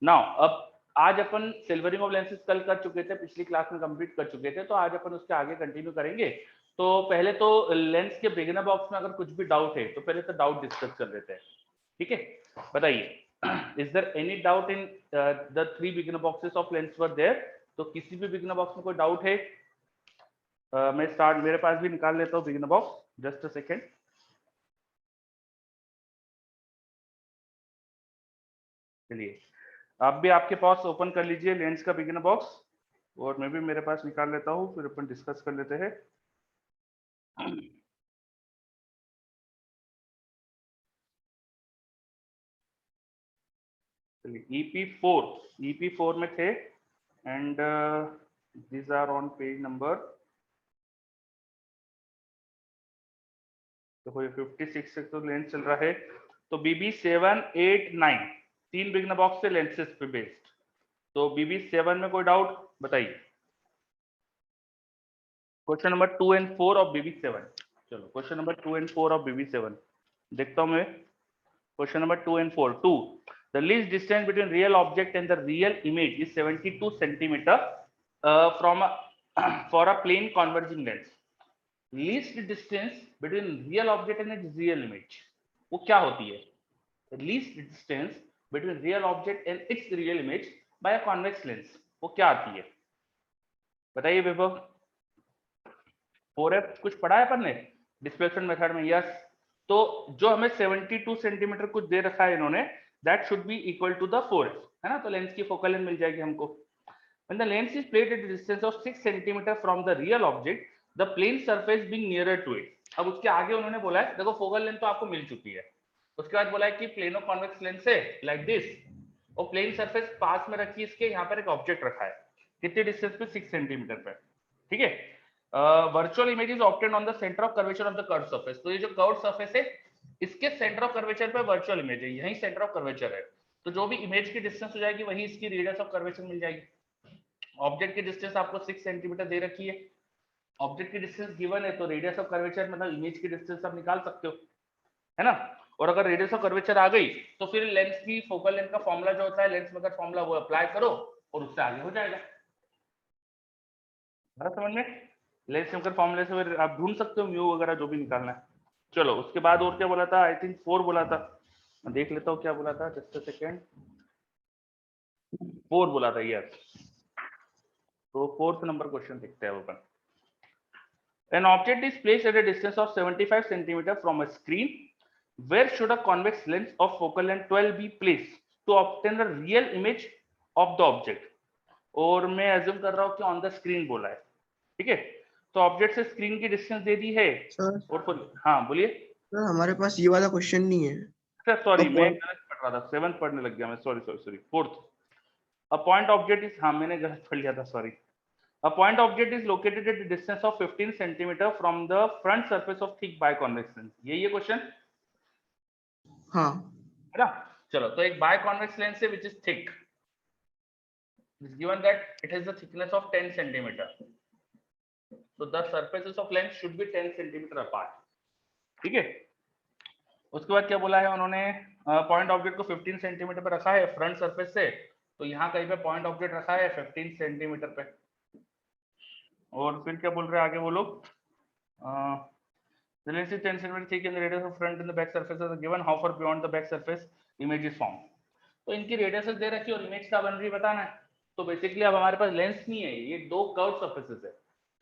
Now अब आज अपन silvering of lenses कल कर चुके थे, पिछली क्लास में कंप्लीट कर चुके थे, तो आज अपन उसके आगे कंटिन्यू करेंगे। तो पहले तो लेंस के बिगिनर बॉक्स में अगर कुछ भी डाउट है तो पहले तो डाउट डिस्कस कर लेते हैं, ठीक है। बताइए, is there any doubt in the 3 beginner boxes of lens were there? तो किसी भी बिगिनर बॉक्स में कोई डाउट है? मैं स्टार्ट, मेरे पास भी निकाल लेता हूँ beginner box, just a second. चलिए, आप भी आपके पास ओपन कर लीजिए लेंस का बिगिनर बॉक्स, और मैं भी मेरे पास निकाल लेता हूँ, फिर अपन डिस्कस कर लेते हैं। चलिए, EP4 में थे, and these are on page number, देखो ये 56 से तो लेंस चल रहा है। तो BB7, 8, 9 तीन बिगिनर बॉक्स से लेंसेज पे बेस्ड। तो BB7 में कोई डाउट बताइए? Question number 2 and 4 of BB7। चलो question number 2 and 4 of BB7 देखता हूं मैं। Question number 2 and 4, 2, the least distance between real object and the real image is 72 centimeter from a, for a plane converging lens. Least distance between real object and its real image वो क्या होती है? Least distance between real object and its real image by a convex lens वो क्या आती है? बताइए विभव। 4F कुछ पढ़ा है अपन ने डिस्प्लेसमेंट मेथड में? यस। तो जो हमें 72 सेंटीमीटर कुछ दे रखा है इन्होंने, that should be equal to the 4F, है ना। तो लेंस की फोकल लेंथ मिल जाएगी हमको। When the lens is placed at a distance of 6 centimeter from the real object, the plane surface being nearer to it. अब उसके आगे उन्होंने बोला है, देखो फोकल लेंथ तो आपको मिल चुकी है, उसके बाद बोला है कि प्लेनो कॉन्वेक्स लेंस है लाइक दिस, और प्लेन सरफेस पास में रखी, इसके यहाँ पर एक ऑब्जेक्ट रखा है, कितने डिस्टेंस पे? 6 सेंटीमीटर पे, ठीक है। Virtual image is obtained on the centre of curvature of the curve surface. तो ये जो कर्व सरफेस है, इसके सेंटर ऑफ कर्वेचर पे वर्चुअल इमेज है, यही सेंटर ऑफ कर्वेचर है। तो जो भी इमेज की डिस्टेंस हो जाएगी वही इसकी रेडियस ऑफ कर्वेचर मिल जाएगी। ऑब्जेक्ट की डिस्टेंस आपको 6 सेंटीमीटर दे रखी है, ऑब्जेक्ट की डिस्टेंस गिवन है, तो रेडियस ऑफ कर्वेचर मतलब इमेज की डिस्टेंस आप निकाल सकते हो, है ना। और अगर रेडियस ऑफ कर्वेचर आ गई तो फिर लेंस की फोकल लेंथ का फॉर्मूला जो होता है लेंस मेथड फॉर्मूला, वो अप्लाई करो और उससे आगे हो जाएगा। समझ में? लेंस मेथड फॉर्मूले से फिर आप ढूंढ सकते हो म्यू वगैरह जो भी निकालना है। चलो उसके बाद और क्या बोला था? आई थिंक 4 बोला था, मैं देख लेता हूँ क्या बोला था, जस्ट अ सेकेंड। 4 बोला था, यस। तो 4th नंबर क्वेश्चन देखते हैं अपन। An object is placed at a distance of 75 centimeter from a screen. Where should a convex lens of focal length 12 be placed to obtain the real image of the object? और मैं assume कर रहा हूँ कि on the screen बोला है, ठीक है। तो ऑब्जेक्ट से स्क्रीन की डिस्टेंस दे दी है, सर और हाँ बोलिए सर, हमारे पास ये वाला क्वेश्चन नहीं है। सर। सॉरी, मैं पॉइंट गलत पढ़ रहा था, 7th पढ़ने लग गया मैं, sorry sorry sorry. 4th, a point object is, हाँ मैंने गलत पढ़ लिया था, sorry. A point object is located at a distance of 15 centimeter from the front surface of thick biconvex lens. यही है क्वेश्चन, हाँ है ना। चलो, तो एक biconvex lens है which is thick. It is given that it has the thickness of 10 centimeter. So the surfaces of lens should be 10 centimeter apart. ठीक है। उसके बाद क्या बोला है उन्होंने? पॉइंट ऑब्जेक्ट को 15 सेंटीमीटर पे रखा है फ्रंट सरफेस से, तो यहाँ कहीं पे पॉइंट ऑब्जेक्ट रखा है 15 सेंटीमीटर पे। और फिर क्या बोल रहे हैं आगे वो लोग? The lens is 10 cm thick and the radius of front and the back surfaces are given. How far beyond the back surface image is formed? तो इनकी रेडियस दे रखी है और इमेज का बन रही बताना है। तो बेसिकली अब हमारे पास लेंस नहीं है, ये दो कर्व सरफेसेस है,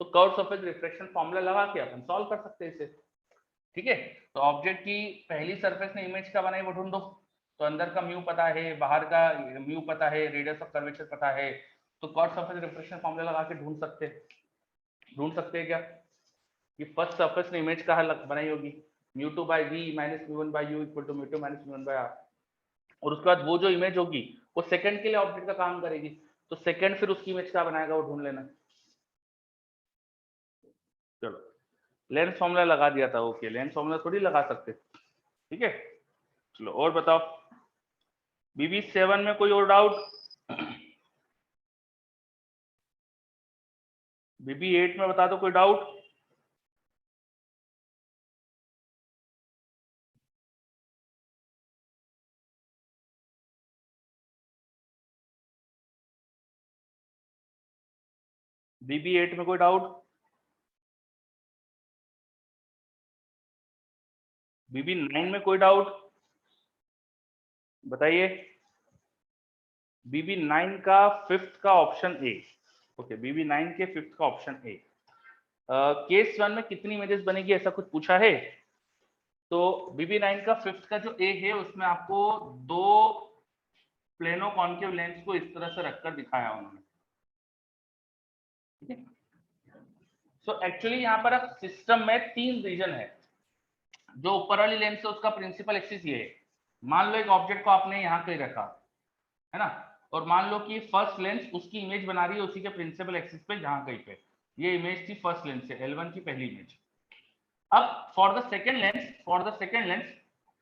तो कर्व सरफेस रिफ्लेक्शन फॉर्मूला लगा के अपन सॉल्व कर सकते हैं इसे, ठीक है। तो ऑब्जेक्ट की पहली सरफेस ने इमेज का बनाई वो ढूंढ दो। तो अंदर का म्यू पता है, बाहर का म्यू पता है, रेडियस ऑफ कर्वेचर पता है, तो कर्व सरफेस रिफ्लेक्शन फॉर्मूला लगा के ढूंढ सकते हैं क्या कि फर्स्ट सरफेस ने इमेज कहाँ बनाई होगी? μ2 by V minus μ1 by U equal to μ2 minus μ1 by R. और उसके बाद वो जो इमेज होगी वो सेकंड के लिए ऑब्जेक्ट का काम करेगी, तो सेकंड फिर उसकी इमेज क्या बनाएगा वो ढूंढ लेना। चलो, लेंस फॉर्मूला लगा दिया था, ओके। लेंस फॉर्मूला थोड़ी लगा सकते, ठीक है। चलो और बताओ, BB7 में कोई और डाउट? BB8 में बता दो कोई डाउट? BB8 में कोई डाउट? BB9 में कोई डाउट बताइए? BB9 का फिफ्थ का ऑप्शन ए। ओके, BB9 के फिफ्थ का ऑप्शन ए। केस 1 में कितनी इमेजेस बनेगी ऐसा कुछ पूछा है? तो BB9 का फिफ्थ का जो ए है उसमें आपको दो प्लेनो कॉन्केव लेंस को इस तरह से रखकर दिखाया उन्होंने, ठीक है। सो एक्चुअली यहाँ पर अब सिस्टम में 3 रीजन है। जो ऊपर वाली लेंस है उसका प्रिंसिपल एक्सिस ये है। मान लो एक ऑब्जेक्ट को आपने यहाँ कहीं रखा है ना, और मान लो कि फर्स्ट लेंस उसकी इमेज बना रही है उसी के प्रिंसिपल एक्सिस पे जहां कहीं पे। ये इमेज थी फर्स्ट लेंस से, L1 की पहली इमेज। अब फॉर द सेकेंड लेंस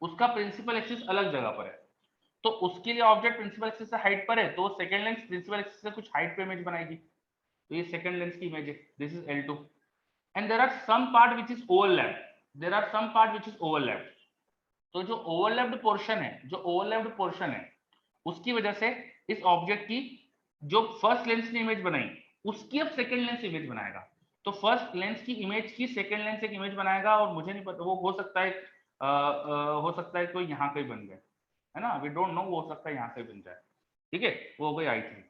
उसका प्रिंसिपल एक्सिस अलग जगह पर है, तो उसके लिए ऑब्जेक्ट प्रिंसिपल एक्सिस से हाइट पर है, तो सेकेंड लेंस प्रिंसिपल एक्सिस से कुछ हाइट पे इमेज बनाएगी। तो ये सेकेंड लेंस की इमेज है, this is L2। And there are some part which is overlapped. तो जो ओवरलैप्ड पोर्शन है उसकी वजह से इस ऑब्जेक्ट की जो फर्स्ट लेंस ने इमेज बनाई उसकी अब सेकेंड लेंस इमेज बनाएगा। तो फर्स्ट लेंस की इमेज की सेकेंड लेंस एक इमेज बनाएगा, और मुझे नहीं पता, वो हो सकता है कोई यहाँ कहीं बन जाए, है ना, वी डोंट नो, वो हो सकता है यहाँ कहीं बन जाए, ठीक है, वो हो गई I3।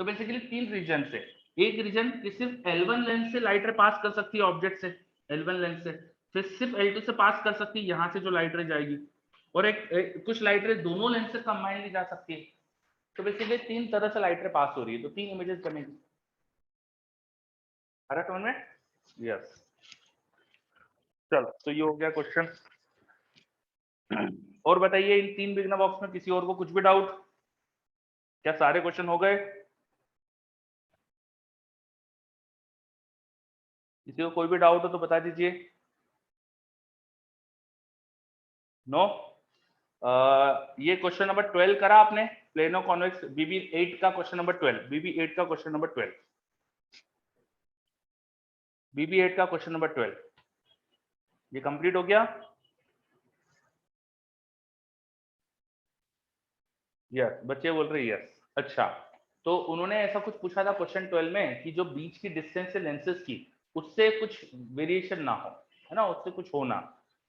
तो बेसिकली 3 रीजन से, एक रीजन कि सिर्फ L1 लेंस से लाइट रे पास कर सकती है ऑब्जेक्ट से, L1 लेंस से, फिर सिर्फ L2 से पास कर सकती है यहाँ से जो लाइट रे जाएगी, और कुछ लाइट रे दोनों लेंस से कंबाइनली जा सकती है। तो बेसिकली 3 तरह से लाइट रे पास हो रही है, तो 3 इमेजेस बनेगी। आ रहा समझ में? यस। चलो, तो ये हो गया क्वेश्चन। और बताइए इन 3 बिगनर बॉक्स में किसी और को कुछ भी डाउट? क्या सारे क्वेश्चन हो गए? किसी को कोई भी डाउट हो तो बता दीजिए। नो? ये क्वेश्चन नंबर 12 करा आपने, प्लेनो कॉन्वेक्स BB8 का क्वेश्चन नंबर 12, BB8 का क्वेश्चन नंबर 12, BB8 का क्वेश्चन नंबर 12 ये कंप्लीट हो गया? यस, बच्चे बोल रहे यस। अच्छा, तो उन्होंने ऐसा कुछ पूछा था क्वेश्चन 12 में कि जो बीच की डिस्टेंस है लेंसेज की उससे कुछ वेरिएशन ना हो, है ना, उससे कुछ होना,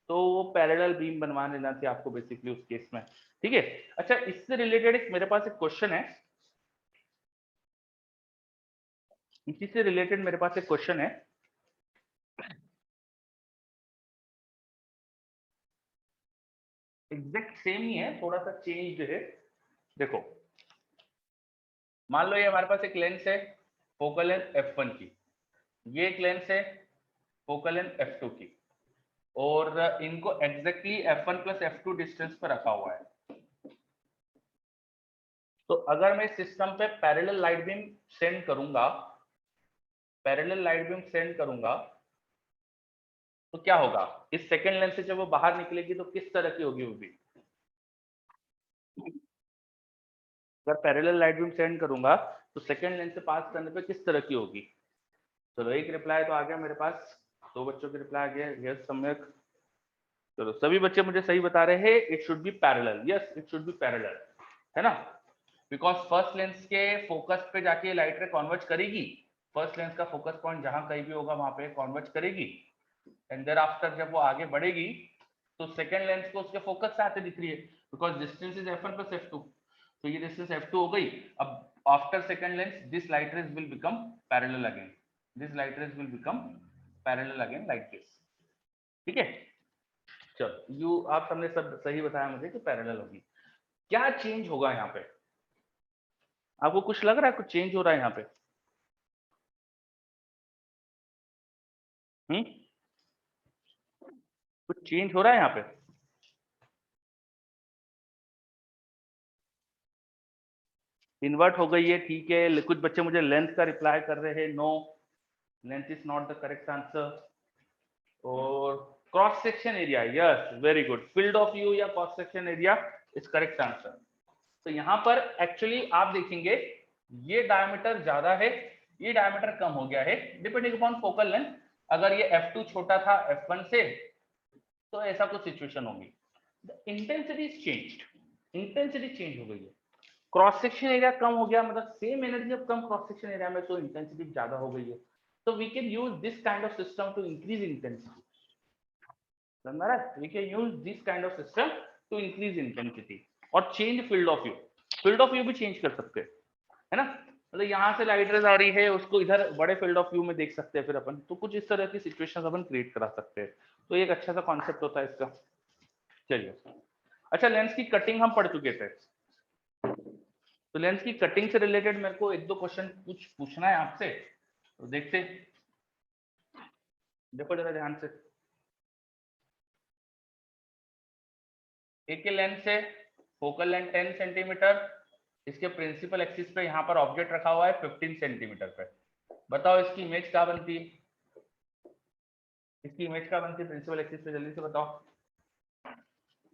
तो वो पैरेलल बीम बनवा लेना थी आपको बेसिकली उस केस में, ठीक है। अच्छा, इससे रिलेटेड एक मेरे पास एक क्वेश्चन है, इसी से रिलेटेड मेरे पास एक क्वेश्चन है। एग्जैक्ट सेम ही है, थोड़ा सा चेंज है। देखो, मान लो ये हमारे पास एक लेंस है फोकल लेंथ f1 की, ये एक लेंस है फोकल लेंथ f2 की, और इनको exactly f1 plus f2 distance पर रखा हुआ है। तो अगर मैं सिस्टम पे पैरेलल लाइट बीम सेंड करूंगा, तो क्या होगा? इस सेकेंड लेंस से जब वो बाहर निकलेगी तो किस तरह की होगी वो बीम? अगर पैरेलल लाइट बीम सेंड करूंगा तो सेकेंड लेंस से पास करने पे किस तरह की होगी? चलो, एक रिप्लाई तो आ गया मेरे पास, 2 बच्चों के रिप्लाई आ गया, यस सम्यक। चलो, सभी बच्चे मुझे सही बता रहे हैं, it should be parallel, yes it should be parallel, है ना, बिकॉज फर्स्ट लेंस के फोकस पे जाके लाइट रे कॉन्वर्ज करेगी, फर्स्ट लेंस का फोकस पॉइंट जहां कहीं भी होगा वहां पे कॉन्वर्ज करेगी, एंड देयर आफ्टर जब वो आगे बढ़ेगी तो सेकेंड लेंस को उसके फोकस से आते दिख रही है, because distance is f1 plus f2, तो ये डिस्टेंस f2 हो गई। अब after second lens this light rays will become parallel again, like this, ठीक है। चलो, यू आप सबने सब सही बताया मुझे कि पैरेलल होगी। क्या चेंज होगा यहाँ पे? आपको कुछ लग रहा है कुछ चेंज हो रहा है यहाँ पे? कुछ चेंज हो रहा है यहाँ पे? इन्वर्ट हो गई है, ठीक है। कुछ बच्चे मुझे लेंथ का रिप्लाई कर रहे हैं, no, length is not the correct answer. और cross section area, yes very good, field of view या cross section area is correct answer. तो यहाँ पर एक्चुअली आप देखेंगे ये डायमीटर ज्यादा है, ये डायमीटर कम हो गया है, डिपेंडिंग अपॉन फोकल लेंथ। अगर ये f2 छोटा था f1 से तो ऐसा कुछ सिचुएशन होगी। इंटेंसिटी चेंज हो गई है, क्रॉस सेक्शन एरिया कम हो गया, मतलब सेम एनर्जी अब कम क्रॉस सेक्शन एरिया में, तो इंटेंसिटी ज्यादा हो गई है। तो we can use this kind of system to increase intensity. समझ रहा है? We can use this kind of system to increase intensity और change field of view. Field of view भी चेंज कर सकते हैं, है ना? मतलब यहाँ से लाइट रेज आ रही है, उसको इधर बड़े फील्ड ऑफ व्यू में देख सकते हैं फिर अपन, तो कुछ इस तरह की सिचुएशंस अपन क्रिएट करा सकते हैं। तो एक अच्छा सा कॉन्सेप्ट होता है इसका। चलिए, अच्छा लेंस की कटिंग हम पढ़ चुके थे, तो लेंस की कटिंग से रिलेटेड मेरे को एक दो क्वेश्चन पूछना है आपसे, तो देखते, देखो जरा ध्यान से। एक लेंस है, फोकल लेंथ 10 सेंटीमीटर, इसके प्रिंसिपल एक्सिस पे यहाँ पर ऑब्जेक्ट रखा हुआ है 15 सेंटीमीटर पे। बताओ इसकी इमेज क्या बनती है? इसकी इमेज क्या बनती है प्रिंसिपल एक्सिस पे? जल्दी से बताओ।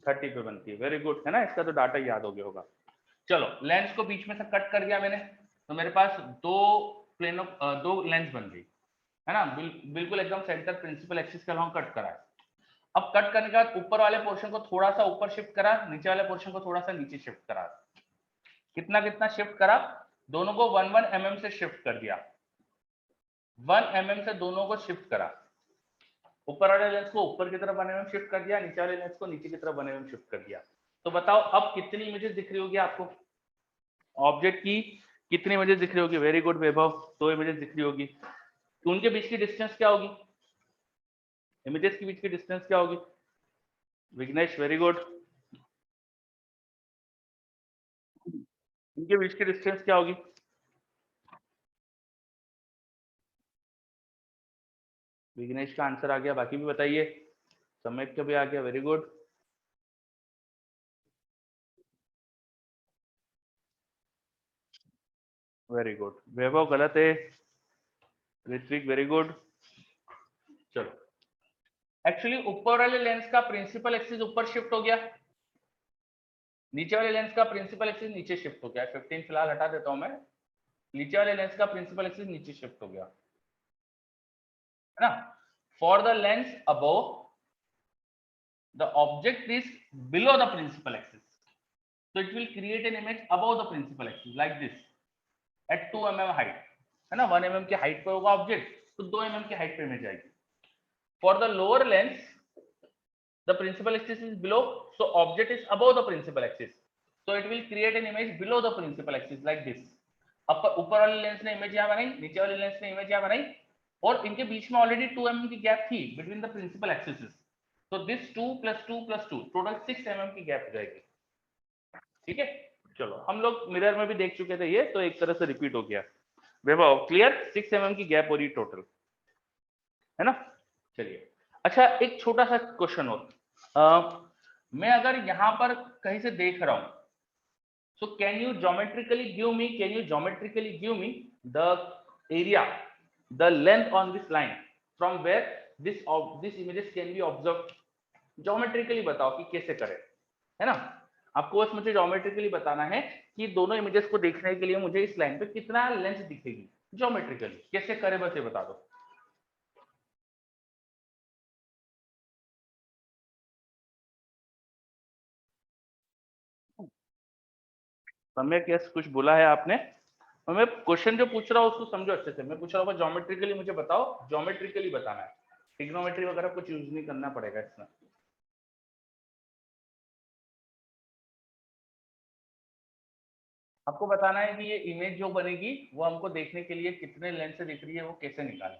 30 पे बनती है। वेरी गुड, है ना? इसका तो डाटा याद हो गया होगा। चलो, लेंस को बीच में से कट कर दिया मैंने, तो मेरे पास दो लेंस बन गई, है ना? बिल्कुल एकदम सेंटर प्रिंसिपल एक्सिस के अलॉन्ग कट करा है। अब कट करने के बाद ऊपर वाले पोर्शन को थोड़ा सा ऊपर शिफ्ट करा, नीचे वाले पोर्शन को थोड़ा सा नीचे शिफ्ट करा। कितना कितना शिफ्ट करा? दोनों को 1 mm से शिफ्ट कर दिया। 1 mm से दोनों को शिफ्ट करा। ऊपर वाले लेंस को ऊपर की तरफ 1 mm शिफ्ट कर दिया, नीचे वाले लेंस को नीचे की तरफ 1 mm शिफ्ट कर दिया। तो बताओ अब कितनी इमेजेस दिख रही होगी आपको? ऑब्जेक्ट की कितनी इमेजेस दिख रही होगी? वेरी गुड वैभव, 2 इमेजेस दिख रही होगी। तो उनके बीच की डिस्टेंस क्या होगी? इमेजेस के बीच की डिस्टेंस क्या होगी? Vighnesh very good. इनके बीच की डिस्टेंस क्या होगी? विघ्नेश का आंसर आ गया, बाकी भी बताइए। सम्यक का भी आ गया, very good. Very good, Vaibhav गलत है। Ritvik very good. चलो, एक्चुअली ऊपर वाले लेंस का प्रिंसिपल एक्सिस ऊपर शिफ्ट हो गया, नीचे वाले लेंस का प्रिंसिपल एक्सिस नीचे शिफ्ट हो गया। 15 फिलहाल हटा देता हूं मैं। नीचे वाले लेंस का प्रिंसिपल एक्सिस नीचे शिफ्ट हो गया, है ना? For the lens above the object is below the principal axis, so it will create an image above the principal axis like this at 2 mm height, है ना? 1 mm की height पे होगा ऑब्जेक्ट, तो 2 mm की हाइट पे image आएगी। For the lower lens the principal axis is below, so object is above the principal axis, so it will create an image below the principal axis like this। ऊपर वाले lens ने image यहाँ बनाई, नीचे वाले lens ने image यहाँ बनाई, और इनके बीच में ऑलरेडी 2 mm की गैप थी बिटवीन द प्रिंसिपल एक्सिस, तो दिस 2 + 2 + 2 टोटल 6 mm की गैप हो जाएगी। ठीक है, चलो हम लोग मिरर में भी देख चुके थे ये, तो एक तरह से रिपीट हो गया। वैभव क्लियर? 6 mm की गैप हो रही टोटल, है ना? चलिए, अच्छा एक छोटा सा क्वेश्चन और, मैं अगर यहाँ पर कहीं से देख रहा हूं, so can you geometrically give me the area, the length on this line from where this images can be observed? Geometrically बताओ कि कैसे करें, है ना? आपको बस मुझे ज्योमेट्रिकली बताना है कि दोनों इमेजेस को देखने के लिए मुझे इस लाइन पे कितना लेंथ दिखेगी। ज्योमेट्रिकली कैसे करें बस ये बता दो। सम्यक यस, कुछ बोला है आपने। मैं क्वेश्चन जो पूछ रहा हूँ उसको समझो अच्छे से। मैं पूछ रहा हूँ ज्योमेट्रिकली मुझे बताओ, ज्योमेट्रिकली बताना है, ट्रिग्नोमेट्री वगैरह कुछ यूज नहीं करना पड़ेगा इसमें। आपको बताना है कि ये इमेज जो बनेगी वो हमको देखने के लिए कितने लेंस से दिख रही है, वो कैसे निकालें।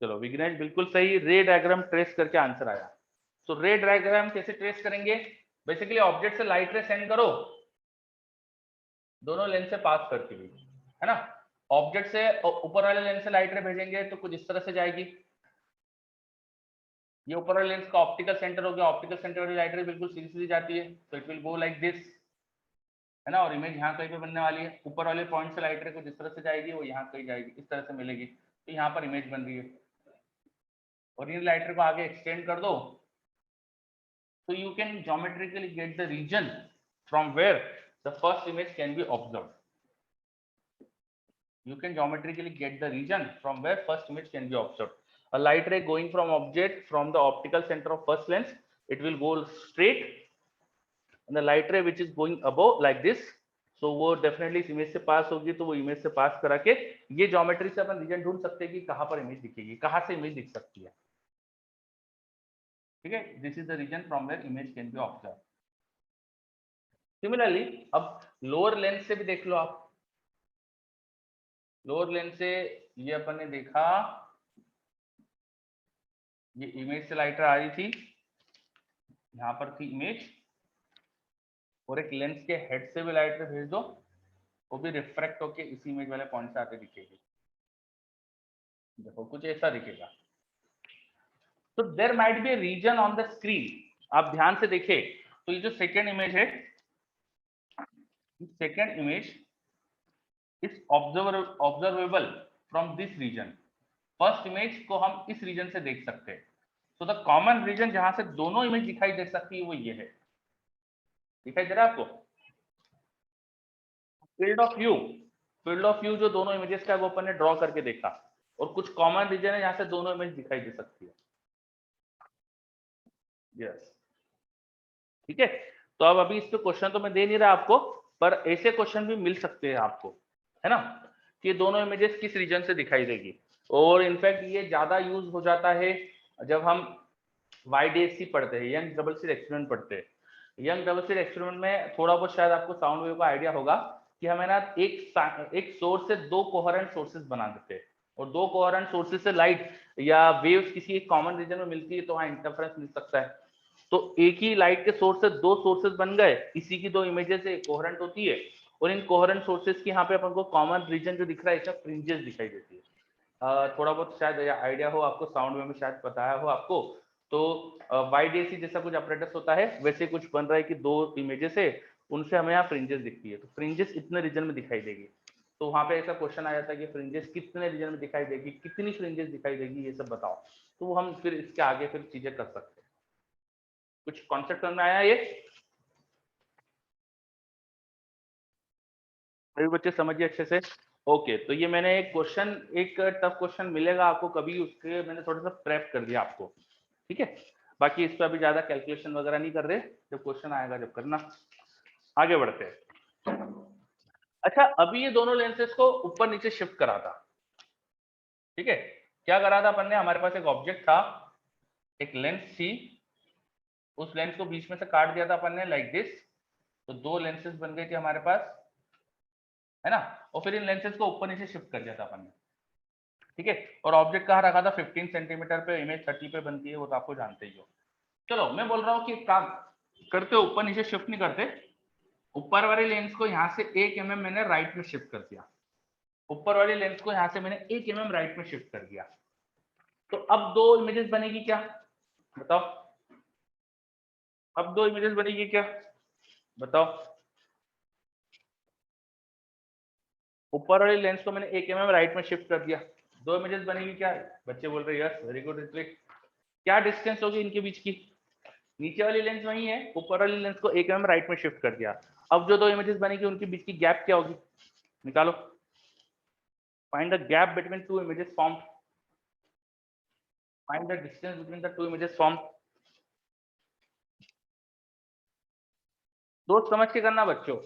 चलो विघ्नेश बिल्कुल सही, रे डायग्राम ट्रेस करके आंसर आया। तो रे डायग्राम कैसे ट्रेस करेंगे? बेसिकली ऑब्जेक्ट से लाइट रे सेंड करो, दोनों लेंस से पास करती हुई, है ना? ऑब्जेक्ट से ऊपर वाले लेंस से लाइट रे भेजेंगे तो कुछ इस तरह से जाएगी। ये ऊपर वाले लेंस का ऑप्टिकल सेंटर हो गया, ऑप्टिकल सेंटर वाली लाइट रे बिल्कुल सीधी सीधी जाती है, तो it will go like this, है ना? और इमेज यहाँ कहीं पे बनने वाली है। ऊपर वाले पॉइंट से लाइट रे कुछ इस तरह से जाएगी, वो यहाँ कहीं जाएगी, इस तरह से मिलेगी, तो यहाँ पर इमेज बन रही है। और इन लाइट रे को आगे एक्सटेंड कर दो, so you can geometrically get the region from where the first image can be observed. You can geometrically get the region from where first image can be observed. a light ray going from object from the optical center of first lens, it will go straight, and the light ray which is going above like this, so वो definitely इस image से पास होगी, तो वो image से पास करा के ये ज्योमेट्री से अपन रीजन ढूंढ सकते हैं कि कहां पर इमेज दिखेगी, कहां से इमेज दिख सकती है। ठीक है, this is the reason from where image can be observe. Similarly अब लोअर लेंस से भी देख लो आप, लोअर लेंस से ये अपन ने देखा, ये इमेज से लाइट आ रही थी, यहाँ पर थी इमेज, और एक लेंस के हेड से भी लाइट भेज दो, वो भी रिफ्रैक्ट होके इस इमेज वाले पॉइंट से आके दिखेगी। देखो कुछ ऐसा दिखेगा। तो there might be a region on the screen, आप ध्यान से देखें तो ये जो सेकेंड इमेज है, second image is observable from this region, first image को हम इस रीजन से देख सकते हैं। सो द कॉमन रीजन जहां से दोनों इमेज दिखाई दे सकती है वो ये है, दिखाई दे रहा है आपको? Field of view, field of view जो दोनों इमेजेस का वो अपन ने ड्रॉ करके देखा, और कुछ कॉमन रीजन है जहां से दोनों इमेज दिखाई दे सकती है। यस, ठीक है। तो अब अभी इस पे क्वेश्चन तो मैं दे नहीं रहा आपको, पर ऐसे क्वेश्चन भी मिल सकते हैं आपको, है ना, कि दोनों इमेजेस किस रीजन से दिखाई देगी। और इनफैक्ट ये ज्यादा यूज हो जाता है जब हम YDSC पढ़ते हैं, यंग डबल स्लिट एक्सपेरिमेंट पढ़ते हैं। यंग डबल स्लिट एक्सपेरिमेंट में थोड़ा बहुत शायद आपको साउंड वेव का आइडिया होगा कि हमें ना एक सोर्स से दो कोहेरेंट सोर्सेज बना देते हैं, और दो कोहेरेंट सोर्सेज से लाइट या वेव्स किसी एक कॉमन रीजन में मिलती है तो वहां इंटरफेरेंस मिल सकता है। तो एक ही लाइट के सोर्स से दो सोर्सेज बन गए, इसी की दो इमेजेस कोहेरेंट होती है, और इन कोहेरेंट सोर्सेज की यहाँ पे अपन को कॉमन रीजन जो दिख रहा है इसमें फ्रिंजेस दिखाई देती है। थोड़ा बहुत शायद आइडिया हो आपको, साउंड वेव में शायद बताया हो आपको। तो YDSC जैसा कुछ ऑपरेटर्स होता है, वैसे कुछ बन रहा है कि दो इमेजेस है, उनसे हमें यहाँ फ्रिंजेस दिखती है, तो फ्रिंजेस इतने रीजन में दिखाई देगी। तो वहां पे ऐसा क्वेश्चन आ जाता है कि फ्रिंजेस कितने रीजन में दिखाई देगी, कितनी फ्रिंजेस दिखाई देगी, ये सब बताओ। तो वो हम फिर इसके आगे फिर चीजें कर सकते हैं। कुछ कॉन्सेप्ट में आया ये? सभी बच्चे समझिए अच्छे से। ओके, तो ये मैंने एक क्वेश्चन, एक टफ क्वेश्चन मिलेगा आपको कभी, उसके मैंने थोड़ा सा प्रेप कर दिया आपको, ठीक है। बाकी इस पर अभी ज्यादा कैलकुलेशन वगैरह नहीं कर रहे, जब क्वेश्चन आएगा जब करना। आगे बढ़ते हैं। अच्छा, अभी ये दोनों लेंसेज को ऊपर नीचे शिफ्ट करा था, ठीक है। क्या करा था अपन ने, हमारे पास एक ऑब्जेक्ट था, एक लेंस थी, उस लेंस को बीच में से काट दिया था अपन ने लाइक दिस, तो दो लेंसेज बन गए थे हमारे पास, है ना। और फिर इन लेंसेज को ऊपर नीचे शिफ्ट कर दिया था अपन ने, ठीक है। और ऑब्जेक्ट कहाँ रखा था, 15 सेंटीमीटर पे, इमेज 30 पे बनती है, वो तो आपको जानते ही हो। चलो मैं बोल रहा हूँ कि काम करते ऊपर नीचे शिफ्ट नहीं करते, ऊपर वाले लेंस को यहाँ से 1 mm मैंने राइट में शिफ्ट कर दिया, ऊपर वाले लेंस को यहाँ से मैंने 1 mm राइट में शिफ्ट कर दिया। तो अब दो इमेजेस बनेगी क्या, बताओ? अब दो इमेजेस बनेगी क्या, बताओ? ऊपर वाले लेंस को मैंने 1 mm राइट में शिफ्ट कर दिया, दो इमेजेस बनेगी क्या? बच्चे बोल रहे हैं यस, वेरी गुड ऋत्विक। क्या डिस्टेंस होगी इनके बीच की? नीचे वाली लेंस वही है, ऊपर वाली लेंस को 1 mm राइट में शिफ्ट कर दिया। अब जो दो इमेजेस बनेगी उनके बीच की गैप क्या होगी, निकालो। Find the gap between two images formed, find the distance between the two images formed. सोच समझ के करना बच्चों।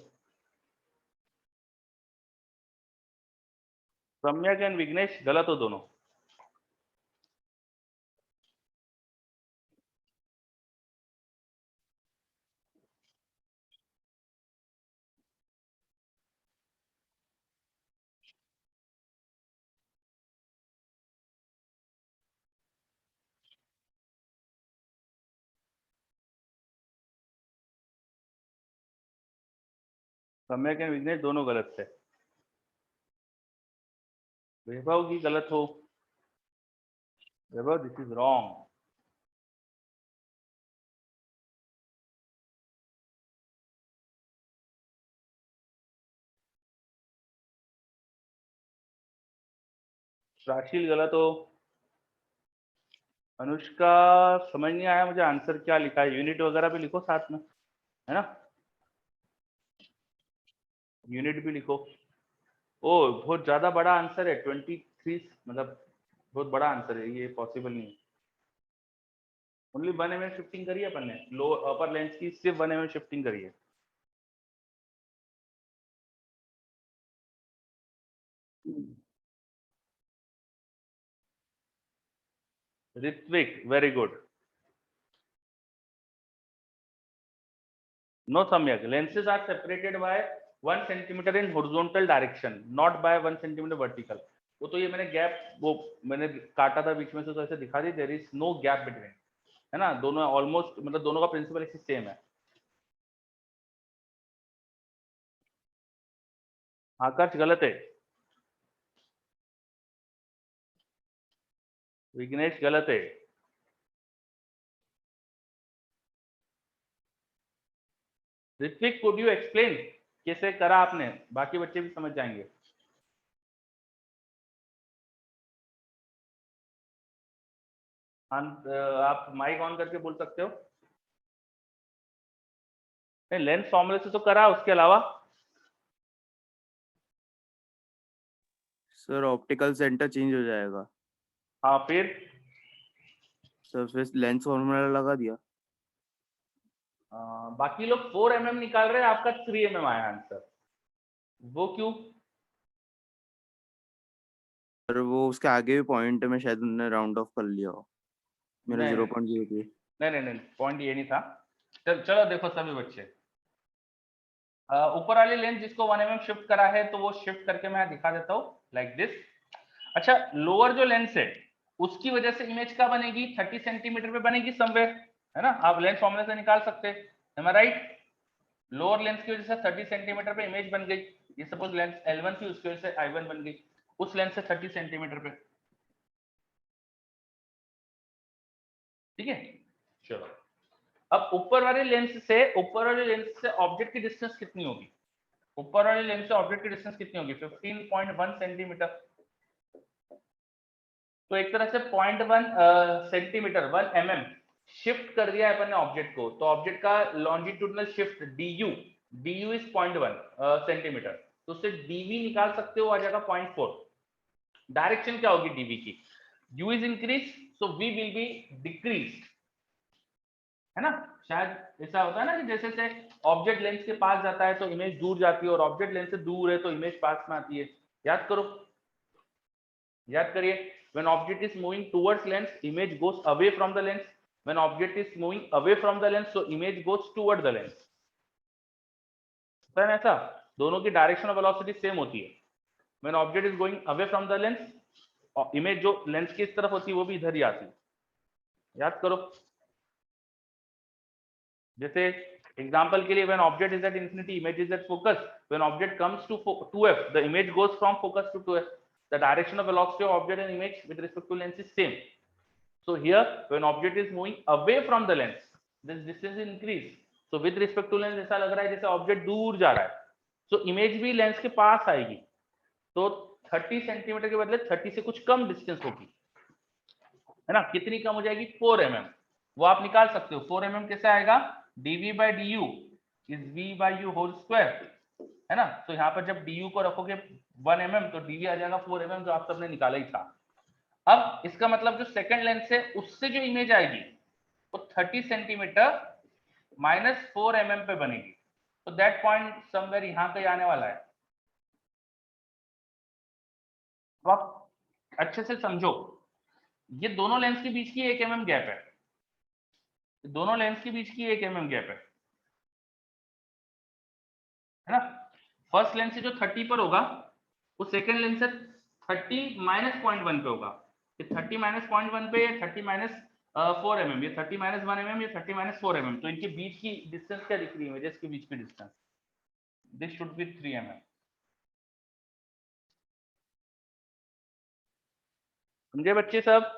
सम्यक एंड विघ्नेश गलत हो दोनों। सम्यक एंड विघ्नेश दोनों गलत थे, वैभव की गलत हो, वैभव दिस इज रॉन्ग। राशील गलत हो, अनुष्का समझ नहीं आया मुझे आंसर क्या लिखा है, यूनिट वगैरह भी लिखो साथ में, है ना, यूनिट भी लिखो। ओ बहुत ज्यादा बड़ा आंसर है 23, मतलब बहुत बड़ा आंसर है ये, पॉसिबल नहीं है। ओनली 1 mm शिफ्टिंग करी है अपन ने, लो अपर लेंस की सिर्फ 1 mm शिफ्टिंग करी है। Ritvik very good. No Samyak, lenses are separated by 1 centimeter in horizontal direction, not by 1 centimeter vertical. वो तो ये मैंने गैप वो मैंने काटा था बीच में से, तो ऐसे दिखा दी, there is no gap between, है ना, दोनों ऑलमोस्ट मतलब दोनों का प्रिंसिपल एक सेम है। आकाश गलत है, विघ्नेश गलत है। ऋत्विक कुड यू एक्सप्लेन कैसे करा आपने, बाकी बच्चे भी समझ जाएंगे। आप माइक ऑन करके बोल सकते हो। नहीं, लेंस फॉर्मूले से तो करा, उसके अलावा सर ऑप्टिकल सेंटर चेंज हो जाएगा। हाँ फिर सर फिर लेंस फॉर्मूला लगा दिया। बाकी लोग 4 mm निकाल रहे हैं, आपका 3 mm आया आंसर, वो क्यों? सर वो उसके आगे भी पॉइंट में शायद उन्होंने राउंड ऑफ कर लिया हो, मेरा नहीं 0.03। नहीं, पॉइंट ये नहीं था। चलो देखो सभी बच्चे, ऊपर वाली लेंस जिसको 1 mm शिफ्ट करा है, तो वो शिफ्ट करके मैं दिखा देता हूँ लाइक दिस। अच्छा, लोअर जो लेंस है उसकी वजह से इमेज क्या बनेगी, 30 सेंटीमीटर पे बनेगी समवेयर, है ना, आप लेंस फॉर्मूले से निकाल सकते हैं, am I right? Lower lens की वजह से 30 सेंटीमीटर पे इमेज बन गई। ये सपोज लेंस L1 थी, उसकी वजह से I1 बन गई, उस लेंस से 30 सेंटीमीटर पे, ठीक है। चलो, अब ऊपर वाले लेंस से ऑब्जेक्ट की डिस्टेंस कितनी होगी, ऊपर वाले लेंस से ऑब्जेक्ट की डिस्टेंस कितनी होगी, 15.1 सेंटीमीटर। तो एक तरह से 0.1 सेंटीमीटर 1 mm शिफ्ट कर दिया है अपन ने ऑब्जेक्ट को, तो ऑब्जेक्ट का longitudinal shift du is 0.1 centimetre, तो उससे dv निकाल सकते हो, आ जाएगा 0.4। डायरेक्शन क्या होगी dv की, u is increase so v will be decrease, है ना। शायद ऐसा होता है ना कि जैसे से ऑब्जेक्ट लेंस के पास जाता है तो इमेज दूर जाती है, और ऑब्जेक्ट लेंस से दूर है तो इमेज पास में आती है। याद करो, याद करिए, when object is moving towards lens, image goes away from the lens, when object is moving away from the lens, so image goes toward the lens। है ऐसा, दोनों की डायरेक्शन ऑफ वेलोसिटी सेम होती है। when object is going away from the lens, image जो lens की इस तरफ होती है वो भी इधर ही आती है। याद करो, जैसे एग्जांपल के लिए when object is at infinity, image is at focus, when object comes to 2f, the image goes from focus to 2f, the direction of velocity of object and image with respect to lens is same। So here when object is moving away from the lens, this distance increase, so with respect to lens ऐसा लग रहा है जैसे object दूर जा रहा है, so image भी लेंस के पास आएगी, तो 30 सेंटीमीटर के बदले 30 से कुछ कम डिस्टेंस होगी, है ना। कितनी कम हो जाएगी, 4 mm, वो आप निकाल सकते हो। 4 mm कैसे आएगा, dv by du is v by u whole square, है ना। तो यहाँ पर जब du को रखोगे 1 mm तो dv आ जाएगा 4 mm, जो आप सबने निकाला ही था। अब इसका मतलब जो सेकंड लेंस है उससे जो इमेज आएगी वो 30 सेंटीमीटर -4 mm पे बनेगी, तो दैट पॉइंट समवेयर यहाँ पे आने वाला है। तो आप अच्छे से समझो, ये दोनों लेंस के बीच की 1 mm गैप है, दोनों लेंस के बीच की 1 mm गैप है ना। फर्स्ट लेंस से जो 30 पर होगा वो सेकंड लेंस से 30 -0.1 पे होगा, ये 30 -0.1 पे, 30 -4 mm, ये 30 -1 mm, ये 30 -4 mm, तो इनके बीच की डिस्टेंस क्या दिख रही है, इमेजेस के बीच की distance, this should be 3 mm। समझे बच्चे सब?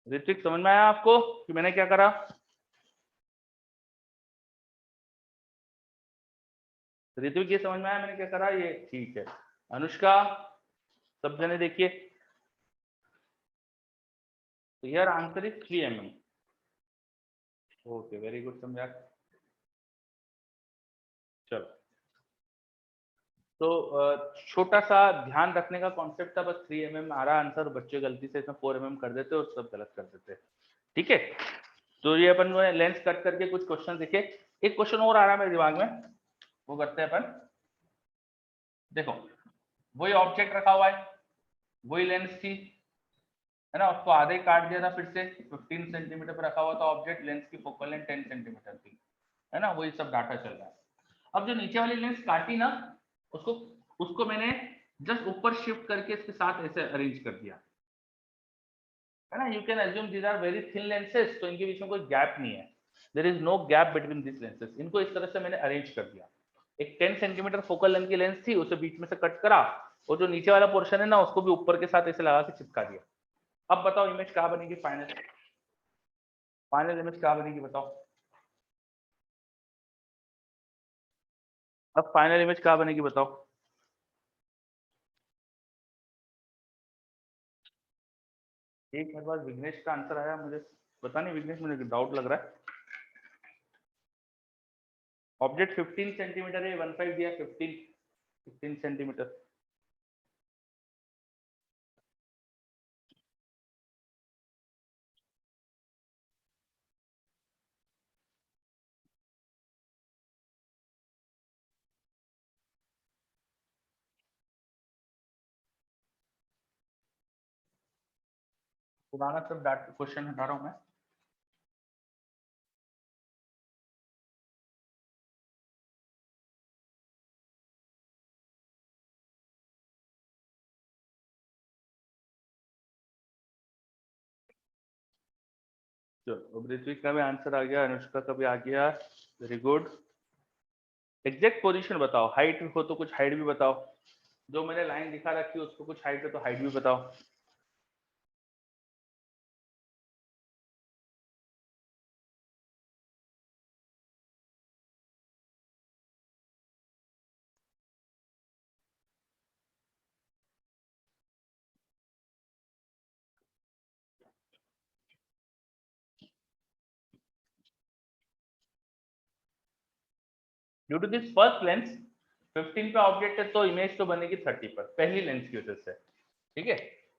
ऋत्विक समझ में आया आपको कि मैंने क्या करा? ऋत्विक ये समझ में आया मैंने क्या करा, ये ठीक है। अनुष्का, सब जने देखिए, तो here answer is 3 mm। Okay, very good, समझा। चलो तो छोटा सा ध्यान रखने का कॉन्सेप्ट था, बस 3 mm आ रहा आंसर, बच्चे गलती से इसमें 4 mm कर देते और सब गलत कर देते। ठीक है, तो ये अपन लेंस कट करके कुछ क्वेश्चन देखे। एक क्वेश्चन और आ रहा है मेरे दिमाग में, वो करते हैं अपन। देखो वही ऑब्जेक्ट रखा हुआ है, वही लेंस थी, है ना, उसको आधे काट दिया था, फिर से 15 सेंटीमीटर पर रखा हुआ था ऑब्जेक्ट, लेंस की फोकल लेंथ 10 सेंटीमीटर थी, है ना, वही सब डाटा चल रहा है। अब जो नीचे वाली लेंस काटी ना, उसको मैंने जस्ट ऊपर शिफ्ट करके इसके साथ ऐसे अरेंज कर दिया, है ना। You can assume these are very thin lenses, तो इनके बीच में कोई गैप नहीं है, there is no gap between this lenses. इनको इस तरह से मैंने अरेंज कर दिया। एक 10 सेंटीमीटर फोकल लेंथ की लेंस थी, उसे बीच में से कट करा, और जो नीचे वाला पोर्शन है ना, उसको भी ऊपर के साथ ऐसे लगा के चिपका दिया। अब बताओ इमेज क्या बनेगी, फाइनल इमेज क्या बनेगी बताओ। अब फाइनल इमेज क्या बनेगी बताओ। एक मेरे पास विघ्नेश का आंसर आया, मुझे पता नहीं विघ्नेश, मुझे डाउट लग रहा है। ऑब्जेक्ट 15 सेंटीमीटर है, 15 दिया, 15 सेंटीमीटर। पुराना सब डाटा क्वेश्चन हटा रहा हूं मैं। चलो ऋत्विक का भी आंसर आ गया, अनुष्का का भी आ गया, वेरी गुड। एग्जैक्ट पोजीशन बताओ, हाइट हो तो कुछ हाइट भी बताओ, जो मैंने लाइन दिखा रखी है उसको कुछ हाइट है तो हाइट भी बताओ। Due to this first lens 15 पे ऑब्जेक्ट है, तो इमेज तो बनेगी 30 पर, पहली लेंस की वजह से। ठीक है,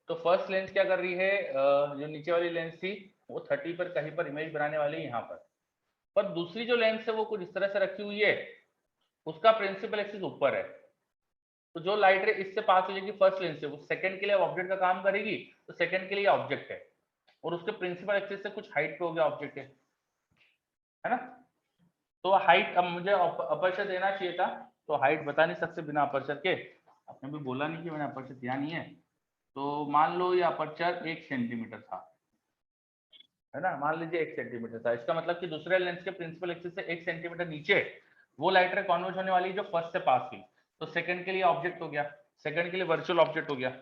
तो फर्स्ट लेंस क्या कर रही है, जो नीचे वाली लेंस थी वो 30 पर कहीं पर इमेज बनाने वाली है यहाँ पर दूसरी जो लेंस है वो कुछ इस तरह से रखी हुई है, उसका प्रिंसिपल एक्सिस ऊपर है, तो जो लाइट रे इससे पास हो जाएगी फर्स्ट लेंस से, वो सेकंड के लिए ऑब्जेक्ट का काम करेगी, तो सेकंड के लिए ऑब्जेक्ट है, और उसके प्रिंसिपल एक्सिस से कुछ हाइट पे हो गया ऑब्जेक्ट है ना। तो हाइट, अब मुझे अपर्चर देना चाहिए था, तो हाइट बता नहीं सकते बिना अपर्चर के, आपने भी बोला नहीं कि मैंने अपर्चर दिया नहीं है, तो मान लो ये अपर्चर 1 सेंटीमीटर था, है ना, मान लीजिए 1 सेंटीमीटर था, इसका मतलब कि दूसरे लेंस के प्रिंसिपल एक्सिस से 1 सेंटीमीटर नीचे वो लाइट रे कॉन्वर्ज होने वाली जो फर्स्ट से पास हुई, तो सेकंड के लिए ऑब्जेक्ट हो गया, सेकंड के लिए वर्चुअल ऑब्जेक्ट हो गया,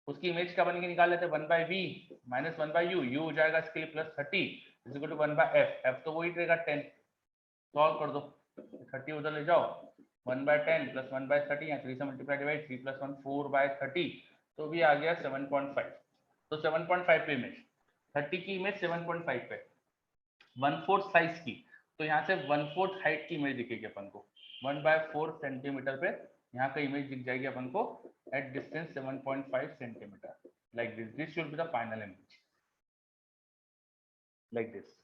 उसकी इमेज क्या बनेगी निकाल लेते हैं, 1/v माइनस 1/u, u हो जाएगा इसके लिए +30 is equal to 1/f, f तो वही रहेगा 10, सॉल्व कर दो, 30 उधर ले जाओ, 1/10 प्लस 1/30, यहाँ 3 से मल्टीप्लाई डिवाइड 3 + 1 4/30, तो भी आ गया 7.5, तो 7.5 पे इमेज, 30 की इमेज 7.5 पे, 1/4 साइज की, तो यहाँ से 1/4 हाइट की इमेज दिखेगी अपन को, 1/4 सेंटीमीटर पे यहाँ का इमेज दिख जाएगी अपन को at distance 7.5 centimetre, like this, this should be the final image, like this.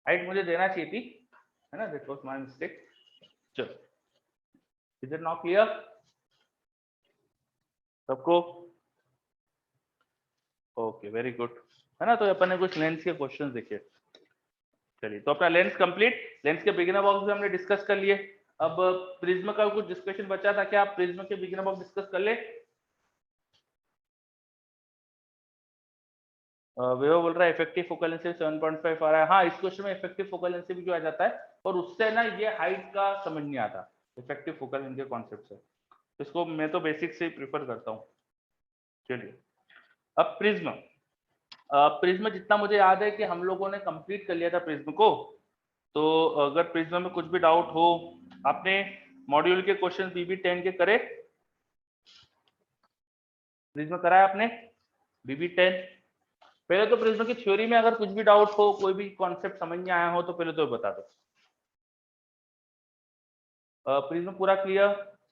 Height मुझे देना चाहिए थी, है ना, दैट वाज माय मिस्टेक। चलो, इज इट नॉट क्लियर सबको? ओके, वेरी गुड, है ना। तो अपन ने कुछ लेंस के क्वेश्चंस देखे। चलिए, तो अपना लेंस कंप्लीट, लेंस के बिगिनर बॉक्स भी हमने डिस्कस कर लिए। अब प्रिज्म का कुछ डिस्कशन बचा था, क्या आप प्रिज्म के बिगिनर बॉक्स डिस्कस कर ले? वो बोल रहा है इफेक्टिव फोकल लेंथ से 7.5 आ रहा है। हाँ, इस क्वेश्चन में इफेक्टिव फोकल लेंथ से भी जो आ जाता है, और उससे ना ये हाइट का समझ नहीं आता इफेक्टिव फोकल लेंथ के कॉन्सेप्ट से, इसको मैं तो बेसिक से ही प्रिफर करता हूँ। चलिए, अब प्रिज्म, प्रिज्म जितना मुझे याद है कि हम लोगों ने कंप्लीट कर लिया था प्रिज्म को, तो अगर प्रिज्म में कुछ भी डाउट हो, आपने मॉड्यूल के क्वेश्चन बीबी 10 के करे, प्रिज्म कराया आपने बीबी 10? पहले तो प्रिज्म की थ्योरी में अगर कुछ भी डाउट हो, कोई भी कॉन्सेप्ट समझ नहीं आया हो, तो पहले तो बता दो। प्रिज्म पूरा क्लियर?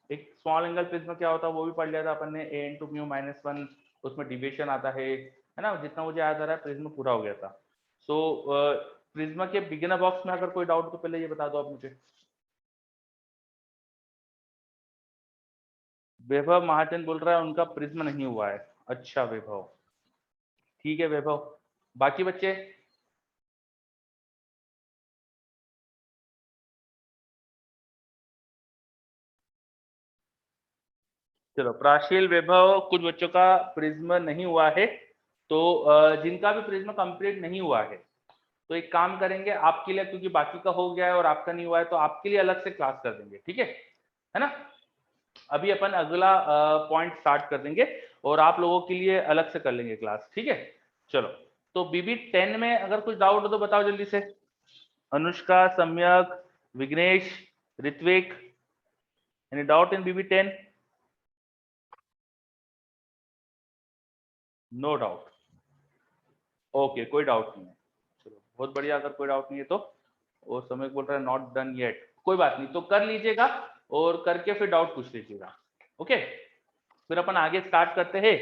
एक स्मॉल एंगल प्रिज्म क्या होता है वो भी पढ़ लिया था अपन ने, a इंटू म्यू माइनस 1, उसमें डिविएशन आता है ना, जितना मुझे याद आ रहा है प्रिज्म पूरा हो गया था। सो प्रिज्म के बिगिनर बॉक्स में अगर कोई डाउट तो पहले ये बता दो आप मुझे। वैभव महाजन बोल रहा है उनका प्रिज्म नहीं हुआ है। अच्छा वैभव, ठीक है वैभव। बाकी बच्चे चलो, प्राशील वैभव, कुछ बच्चों का प्रिज्म नहीं हुआ है, तो जिनका भी प्रिज्म कंप्लीट नहीं हुआ है तो एक काम करेंगे आपके लिए, क्योंकि बाकी का हो गया है और आपका नहीं हुआ है तो आपके लिए अलग से क्लास कर देंगे, ठीक है ना। अभी अपन अगला पॉइंट स्टार्ट कर देंगे और आप लोगों के लिए अलग से कर लेंगे क्लास, ठीक है। चलो, तो बीबी 10 में अगर कुछ डाउट हो तो बताओ जल्दी से। Anushka, Samyak, Vighnesh, Ritvik, any doubt in B 10? No doubt, okay, कोई डाउट नहीं है। चलो बहुत बढ़िया, अगर कोई डाउट नहीं है तो। और समय बोल रहा है नॉट डन येट, कोई बात नहीं, तो कर लीजिएगा और करके फिर डाउट पूछ लीजिएगा, ओके। फिर अपन आगे स्टार्ट करते हैं।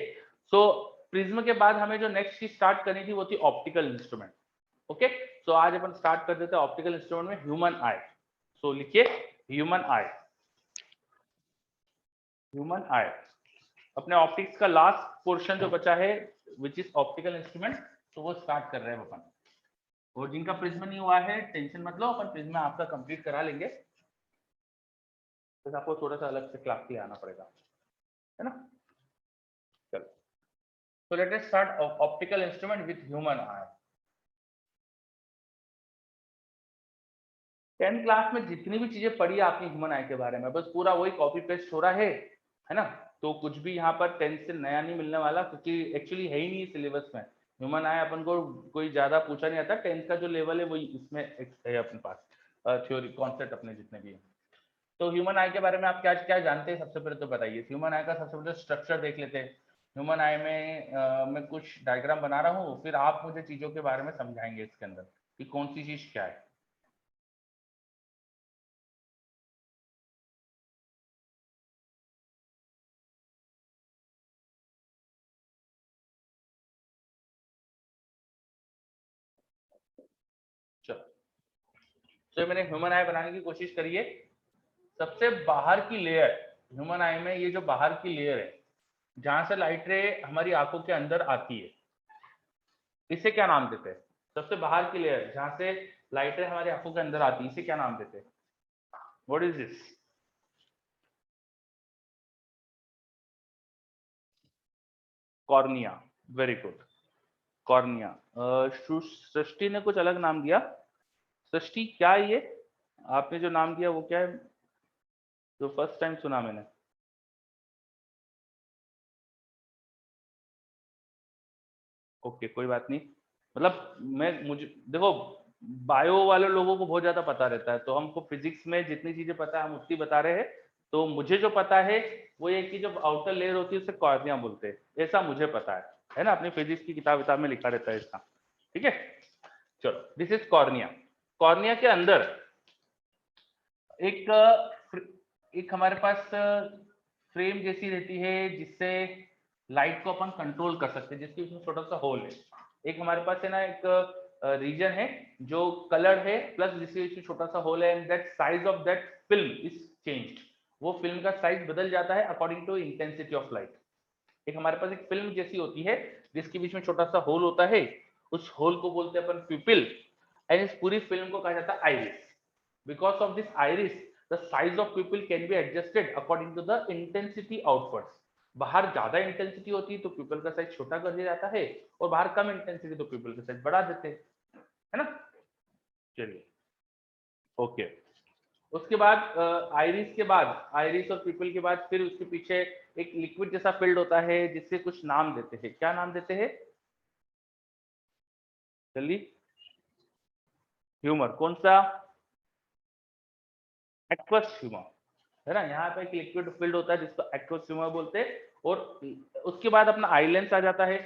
सो प्रिज्म के बाद हमें जो नेक्स्ट चीज स्टार्ट करनी थी वो थी ऑप्टिकल इंस्ट्रूमेंट, ओके। सो आज अपन स्टार्ट कर देते हैं ऑप्टिकल इंस्ट्रूमेंट में ह्यूमन आई। सो लिखिए ह्यूमन आई। ह्यूमन आई, अपने ऑप्टिक्स का लास्ट पोर्शन जो बचा है विच इज ऑप्टिकल इंस्ट्रूमेंट, तो वो स्टार्ट कर रहे हैं अपन। और जिनका प्रिज्म नहीं हुआ है टेंशन मत लो, अपन प्रिज्म आपका कंप्लीट करा लेंगे, तो आपको थोड़ा सा अलग से क्लास के लिए आना पड़ेगा, है ना। चलो, so let us start optical instrument with human eye। 10th class में जितनी भी चीजें पढ़ी आपने ह्यूमन आई के बारे में, बस पूरा वही कॉपी पेस्ट हो रहा है ना। तो कुछ भी यहाँ पर 10th से नया नहीं मिलने वाला, क्योंकि एक्चुअली है ही नहीं सिलेबस में। ह्यूमन आई अपन को कोई ज्यादा पूछा नहीं आता, 10th का जो लेवल है वही इसमें है अपने पास, थ्योरी कॉन्सेप्ट अपने जितने भी है। तो ह्यूमन आई के बारे में आप क्या क्या जानते हैं, सबसे पहले तो बताइए। ह्यूमन आई का सबसे पहले स्ट्रक्चर देख लेते हैं। ह्यूमन आई में मैं कुछ डायग्राम बना रहा हूँ, फिर आप मुझे चीजों के बारे में समझाएंगे इसके अंदर कि कौन सी चीज क्या है। चलो, तो मैंने ह्यूमन आई बनाने की कोशिश करी है। सबसे बाहर की लेयर ह्यूमन आई में, ये जो बाहर की लेयर है जहां से लाइट रे हमारी आंखों के अंदर आती है, इसे क्या नाम देते हैं? सबसे बाहर की लेयर जहां से लाइट रे हमारी आंखों के अंदर आती है, इसे क्या नाम देते हैं? What is this? Cornea, very good, cornea. Srishti ने कुछ अलग नाम दिया। सृष्टि क्या है ये? आपने जो नाम दिया वो क्या है, जो फर्स्ट टाइम सुना मैंने? ओके, कोई बात नहीं। मतलब मुझे देखो, बायो वाले लोगों को बहुत ज्यादा पता रहता है, तो हमको फिजिक्स में जितनी चीजें पता है हम उतनी बता रहे हैं। तो मुझे जो पता है वो ये कि जब आउटर लेयर होती है उसे कॉर्निया बोलते हैं, ऐसा मुझे पता है ना। अपनी फिजिक्स की किताब में लिखा रहता है इसका, ठीक है। चलो, दिस इज कॉर्निया। कॉर्निया के अंदर एक हमारे पास फ्रेम जैसी रहती है जिससे लाइट को अपन कंट्रोल कर सकते हैं, जिसकी उसमें छोटा सा होल है। एक हमारे पास है ना एक रीजन है जो कलर है, प्लस जिसके छोटा सा होल है, and that size of that film is changed. वो फिल्म का साइज बदल जाता है according to intensity of light. एक हमारे पास एक फिल्म जैसी होती है जिसके बीच में छोटा सा होल होता है, उस होल को बोलते हैं अपन प्यूपिल, एंड इस पूरी फिल्म को कहा जाता है iris. Because of this iris the size of pupil can be adjusted according to the intensity outwards। बाहर ज्यादा इंटेंसिटी होती है तो प्यूपिल का साइज छोटा कर दिया जाता है, और बाहर कम इंटेंसिटी तो प्यूपिल का साइज बढ़ा देते हैं, है ना। चलिए, ओके। उसके बाद आइरिस के बाद, आइरिस और प्यूपिल के बाद फिर उसके पीछे एक लिक्विड जैसा फील्ड होता है जिससे कुछ नाम देते हैं। क्या नाम देते हैं जल्दी? ह्यूमर। कौन सा? एक्वस ह्यूमर, है ना। यहाँ पे एक लिक्विड फील्ड होता है जिसको एक्वस ह्यूमर बोलते हैं। और उसके बाद अपना आई लेंस आ जाता है।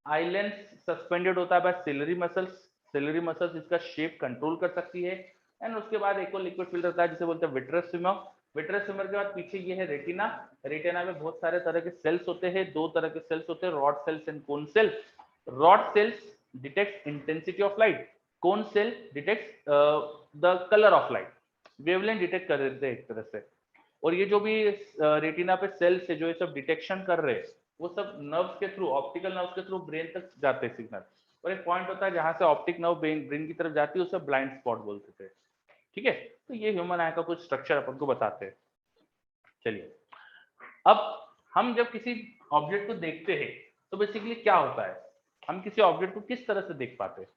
आई लेंस सस्पेंडेड होता है by ciliary muscles. Ciliary muscles इसका शेप कंट्रोल कर सकती है। एंड उसके बाद एक और लिक्विड फील्ड होता है जिसे बोलते हैं विट्रस ह्यूमर। विट्रस ट्यूमर के बाद पीछे ये है रेटिना। रेटिना में बहुत सारे तरह के सेल्स होते हैं, दो तरह के सेल्स होते हैं, rod cells and cone cell. Rod cells detect intensity of light, cone cell detect the colour of light, wavelength detect कर देते हैं एक तरह से। और ये जो भी रेटिना पे सेल्स है जो ये सब डिटेक्शन कर रहे हैं, वो सब नर्व्स के थ्रू, ऑप्टिकल नर्व्स के थ्रू ब्रेन तक जाते हैं सिग्नल। और एक पॉइंट होता है जहां से ऑप्टिक नर्व ब्रेन की तरफ जाती है, उसे ब्लाइंड स्पॉट बोलते थे। ठीक है, तो ये ह्यूमन आई का कुछ स्ट्रक्चर अपन को बताते हैं। चलिए, अब हम जब किसी ऑब्जेक्ट को देखते हैं तो बेसिकली क्या होता है, हम किसी ऑब्जेक्ट को किस तरह से देख पाते हैं?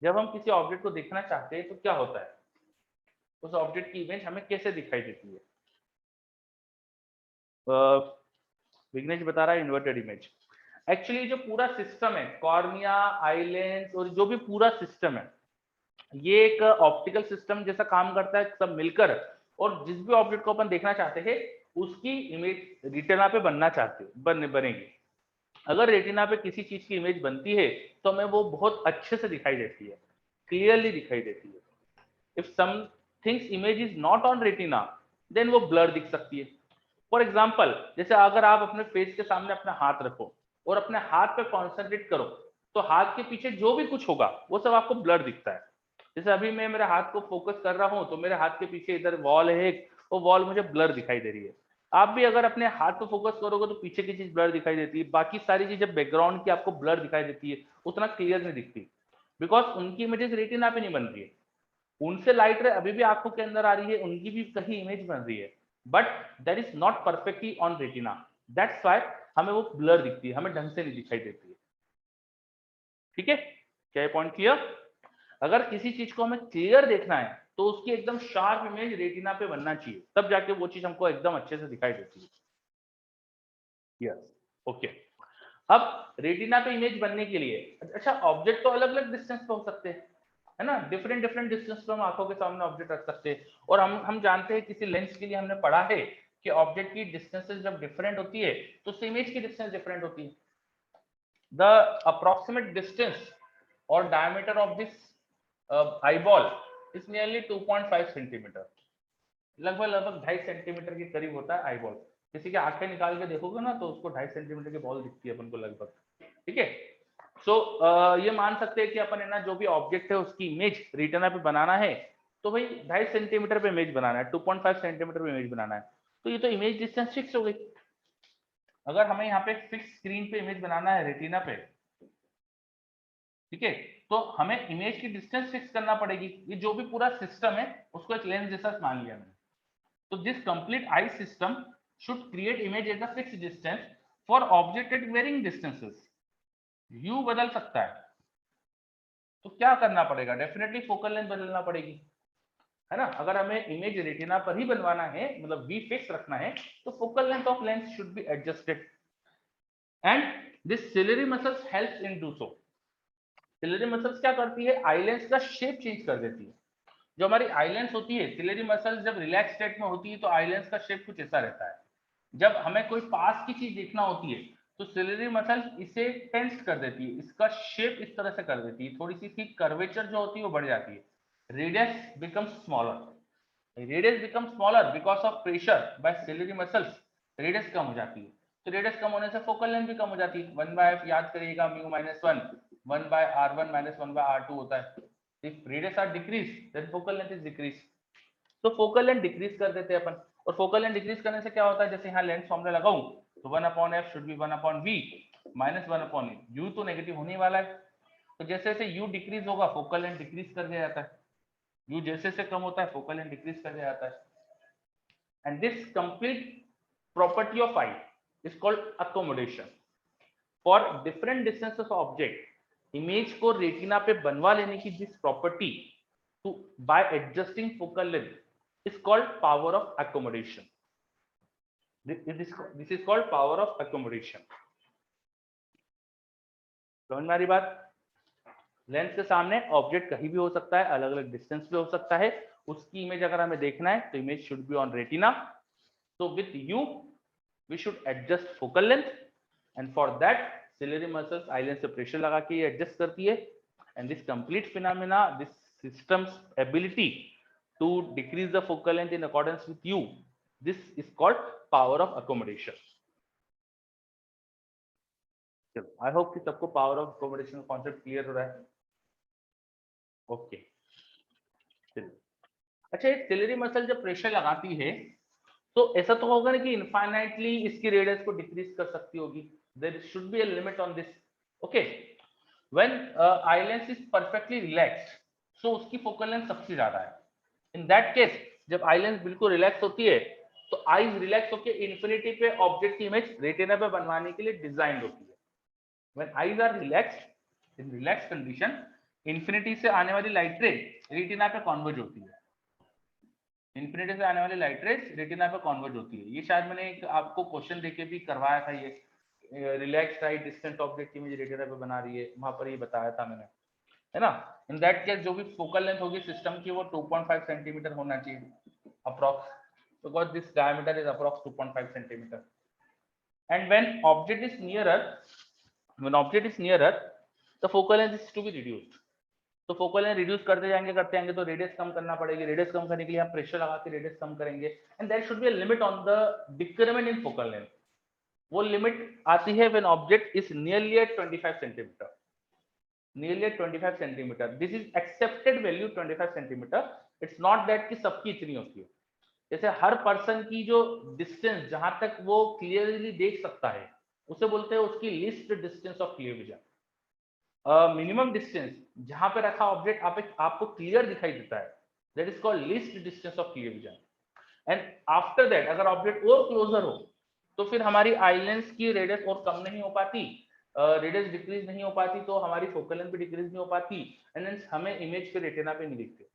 जब हम किसी ऑब्जेक्ट को देखना चाहते हैं तो क्या होता है, उस ऑब्जेक्ट की इमेज हमें कैसे दिखाई देती है? विघ्नेश बता रहा है इन्वर्टेड इमेज। एक्चुअली जो पूरा सिस्टम है, कॉर्निया, आई लेंस और जो भी पूरा सिस्टम है, ये एक ऑप्टिकल सिस्टम जैसा काम करता है सब मिलकर। और जिस भी ऑब्जेक्ट को अपन देखना चाहते हैं उसकी इमेज रेटिना पे बनना चाहते बनेगी। अगर रेटिना पे किसी चीज की इमेज बनती है तो हमें वो बहुत अच्छे से दिखाई देती है, क्लियरली दिखाई देती है। If something's image is not on retina then वो ब्लर दिख सकती है। फॉर एग्जाम्पल, जैसे अगर आप अपने फेस के सामने अपना हाथ रखो और अपने हाथ पे कॉन्सेंट्रेट करो तो हाथ के पीछे जो भी कुछ होगा वो सब आपको ब्लर दिखता है। जैसे अभी मैं मेरे हाथ को फोकस कर रहा हूं तो मेरे हाथ के पीछे इधर वॉल है एक, वो वॉल मुझे ब्लर दिखाई दे रही है। आप भी अगर अपने हाथ को फोकस करोगे तो पीछे की चीज ब्लर दिखाई देती है, बाकी सारी चीजें बैकग्राउंड की आपको ब्लर दिखाई देती है, उतना क्लियर नहीं दिखती, बिकॉज उनकी इमेजेस रेटिना पे नहीं बन रही है। उनसे लाइट रे अभी भी आंखों के अंदर आ रही है, उनकी भी कहीं इमेज बन रही है, but that is not perfectly on retina, that's why हमें वो ब्लर दिखती है, हमें ढंग से नहीं दिखाई देती है। ठीक है, क्या पॉइंट क्लियर? अगर किसी चीज को हमें क्लियर देखना है तो उसकी एकदम शार्प इमेज रेटिना पे बनना चाहिए, तब जाके वो चीज हमको एकदम अच्छे से दिखाई देती है। Yes, okay. अब रेटिना पे इमेज बनने के लिए, अच्छा ऑब्जेक्ट तो अलग अलग डिस्टेंस पे हो सकते हैं, है ना, डिफरेंट डिफरेंट डिस्टेंस पे हम आंखों के सामने ऑब्जेक्ट रख सकते हैं। और हम जानते हैं किसी लेंस के लिए हमने पढ़ा है कि ऑब्जेक्ट की डिस्टेंसेस जब डिफरेंट होती है तो उससे इमेज की डिस्टेंस डिफरेंट होती है। द अप्रोक्सीमेट डिस्टेंस और diameter of this eyeball is nearly 2.5 centimetre, लगभग लगभग 2.5 सेंटीमीटर के करीब होता है आईबॉल। किसी की आंखें निकाल के देखोगे ना तो उसको 2.5 सेंटीमीटर की बॉल दिखती है अपन को लगभग। ठीक है, सो ये मान सकते हैं कि अपन है ना जो भी ऑब्जेक्ट है उसकी इमेज रेटिना पे बनाना है तो भाई 2.5 सेंटीमीटर पे इमेज बनाना है, 2.5 सेंटीमीटर पे इमेज बनाना है, तो ये तो इमेज डिस्टेंस फिक्स हो गई। अगर हमें यहाँ पे फिक्स स्क्रीन पे इमेज बनाना है रेटिना पे, ठीक है, तो हमें इमेज की डिस्टेंस फिक्स करना पड़ेगी। ये जो भी पूरा सिस्टम है उसको एक लेंस जैसा मान लिया मैंने। तो this complete eye system should create image at a fixed distance for object at varying distances. View बदल सकता है तो क्या करना पड़ेगा, डेफिनेटली फोकल लेंथ बदलना पड़ेगी, है ना। अगर हमें इमेज रेटिना पर ही बनवाना है, मतलब वी फिक्स रखना है, तो focal length of lens should be adjusted and this ciliary muscles helps in do so. Ciliary muscles क्या करती है, आई लेंस का शेप चेंज कर देती है। जो हमारी आई लेंस होती है, सिलियरी मसल्स जब रिलैक्स स्टेट में होती है तो आई लेंस का शेप कुछ ऐसा रहता है। जब हमें कोई पास की चीज देखना होती है तो सिलियरी मसल्स इसे टेंस कर देती है, इसका शेप इस तरह से कर देती है, थोड़ी सी इसकी कर्वेचर जो होती है वो बढ़ जाती है, radius becomes smaller. Radius become smaller because of pressure by ciliary muscles, radius कम हो जाती है। तो रेडियस कम होने से फोकल लेंथ भी कम हो जाती है। 1/f याद करिएगा, mu minus 1 1/r1 minus 1/r2 होता है। If radius R decrease then focal length is decrease. तो फोकल लेंथ डिक्रीज कर देते हैं अपन। और फोकल लेंथ डिक्रीज करने से क्या होता है, जैसे यहाँ लेंस फॉर्मूला लगाऊं तो 1/f should be 1/v minus 1/u। u तो नेगेटिव होने वाला है, तो जैसे जैसे u डिक्रीज होगा फोकल लेंथ डिक्रीज कर दिया जाता है, u जैसे से कम होता है फोकल लेंथ डिक्रीज कर दिया जाता है। And this complete property of I is called accommodation. For different distances of object image को रेटिना पे बनवा लेने की this property to by adjusting focal length is called power of accommodation. This is called power of accommodation. समझ में आ रही बात? Lens के सामने ऑब्जेक्ट कहीं भी हो सकता है, अलग अलग डिस्टेंस पे हो सकता है, उसकी इमेज अगर हमें देखना है तो image should be on retina. So with you we should adjust focal length and for that ciliary muscles eye lens से प्रेशर लगा के एडजस्ट करती है। And this complete phenomena, this system's ability to decrease the focal length in accordance with you. This is called power of accommodation. I hope कि सबको power of accommodation का concept clear हो रहा है. Okay. अच्छा, एक सिलेरी मसल जब pressure लगाती है तो ऐसा तो होगा ना कि इनफाइनाइटली इसकी रेडियस को डिक्रीज कर सकती होगी. There should be a limit on this. Okay, when eye lens is perfectly relaxed, so उसकी फोकल लेंथ सबसे ज्यादा है. इन दैट केस जब आई लेंस बिल्कुल रिलैक्स होती है तो आईज रिलैक्स होकर इन्फिनिटी पे ऑब्जेक्ट की इमेज रेटिना पे बनवाने के लिए डिजाइन होती है. When eyes are relaxed, in relax condition, infinity से आने वाली लाइट रे रेटिना पे कन्वर्ज होती है. इन्फिनिटी से आने वाली लाइट रेज रेटिना पे कन्वर्ज होती है. ये शायद मैंने एक आपको क्वेश्चन देके भी करवाया था. ये रिलैक्स लाइट डिस्टेंट ऑब्जेक्ट की इमेज रेटिना पे बना रही है, वहां पर ये बताया था मैंने, है ना. इन दैट केस जो भी फोकल लेंथ होगी सिस्टम की वो 2.5 सेंटीमीटर होना चाहिए approx, because this diameter is approx 2.5 centimetre. And when object is nearer the focal length is to be reduced. तो फोकल लेंथ रिड्यूस करते जाएंगे तो रेडियस कम करना पड़ेगी. रेडियस कम करने के लिए हम प्रेशर लगा के रेडियस कम करेंगे. And there should be a limit on the decrement in focal length. वो लिमिट आती है when object is nearly at 25 centimetre. Nearly at 25 centimetre. This is accepted value 25 centimetre. It's not that कि सबकी इतनी होती है. जैसे हर पर्सन की जो डिस्टेंस जहां तक वो क्लियरली देख सकता है उसे बोलते हैं उसकी least distance of clear vision. Minimum distance जहां पे रखा ऑब्जेक्ट आपको क्लियर दिखाई देता है, that is called least distance of clear vision. And after that अगर ऑब्जेक्ट और क्लोजर हो तो फिर हमारी आई लेंस की रेडियस और कम नहीं हो पाती, रेडियस डिक्रीज नहीं हो पाती, तो हमारी फोकल लेंथ भी डिक्रीज नहीं हो पाती. एंड हमें इमेज पे रेटिना पे नहीं दिखते,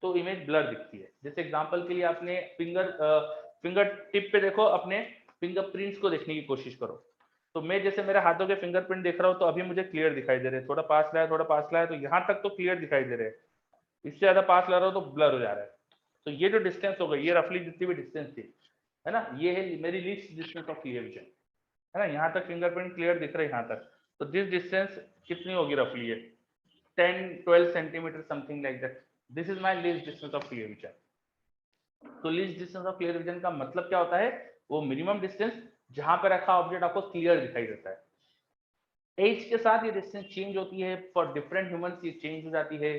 तो इमेज ब्लर दिखती है. जैसे एग्जांपल के लिए आपने फिंगर टिप पे देखो, अपने फिंगरप्रिंट्स को देखने की कोशिश करो. तो मैं जैसे मेरे हाथों के फिंगरप्रिंट देख रहा हूँ तो अभी मुझे क्लियर दिखाई दे रहे हैं. थोड़ा पास लाया तो यहाँ तक तो क्लियर दिखाई दे रहे हैं. इससे ज्यादा पास ला रहा हूँ तो ब्लर हो जा रहा है. तो ये जो डिस्टेंस हो गई, ये रफली जितनी भी डिस्टेंस थी, है ना, ये है मेरी least distance of clear vision, है ना. यहाँ तक फिंगरप्रिंट क्लियर दिख रहा है यहाँ तक. तो दिस डिस्टेंस कितनी होगी रफली? है 10-12 centimetre something like that. This is my least distance of clear vision. तो least distance of clear vision का मतलब क्या होता है? वो मिनिमम डिस्टेंस जहां पे रखा ऑब्जेक्ट आपको क्लियर दिखाई देता है. एज के साथ ये डिस्टेंस चेंज होती है. फॉर डिफरेंट ह्यूमंस ये चेंज हो जाती है.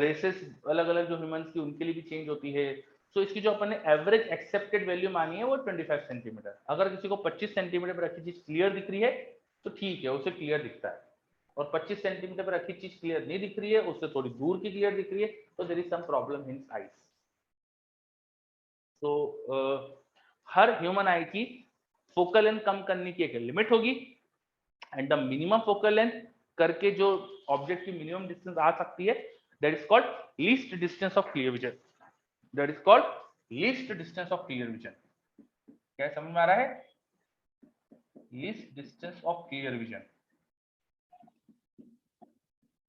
रेसेस अलग अलग जो ह्यूमंस की उनके लिए भी चेंज होती है. सो इसकी जो अपन ने एवरेज एक्सेप्टेड वैल्यू मानी है वो 25 सेंटीमीटर. अगर किसी को 25 सेंटीमीटर पर रखी चीज क्लियर दिख रही है तो ठीक है, उसे क्लियर दिखता है. और 25 सेंटीमीटर पर रखी चीज क्लियर नहीं दिख रही है, उससे थोड़ी दूर की क्लियर दिख रही है, तो there is some problem in eyes. तो हर ह्यूमन आई की फोकल लेंथ कम करने की एक लिमिट होगी. And the minimum focal length करके जो ऑब्जेक्ट की मिनिमम डिस्टेंस आ सकती है, that is called least distance of clear vision. That is called least distance of clear vision. क्या समझ में आ रहा है? Least distance of clear vision,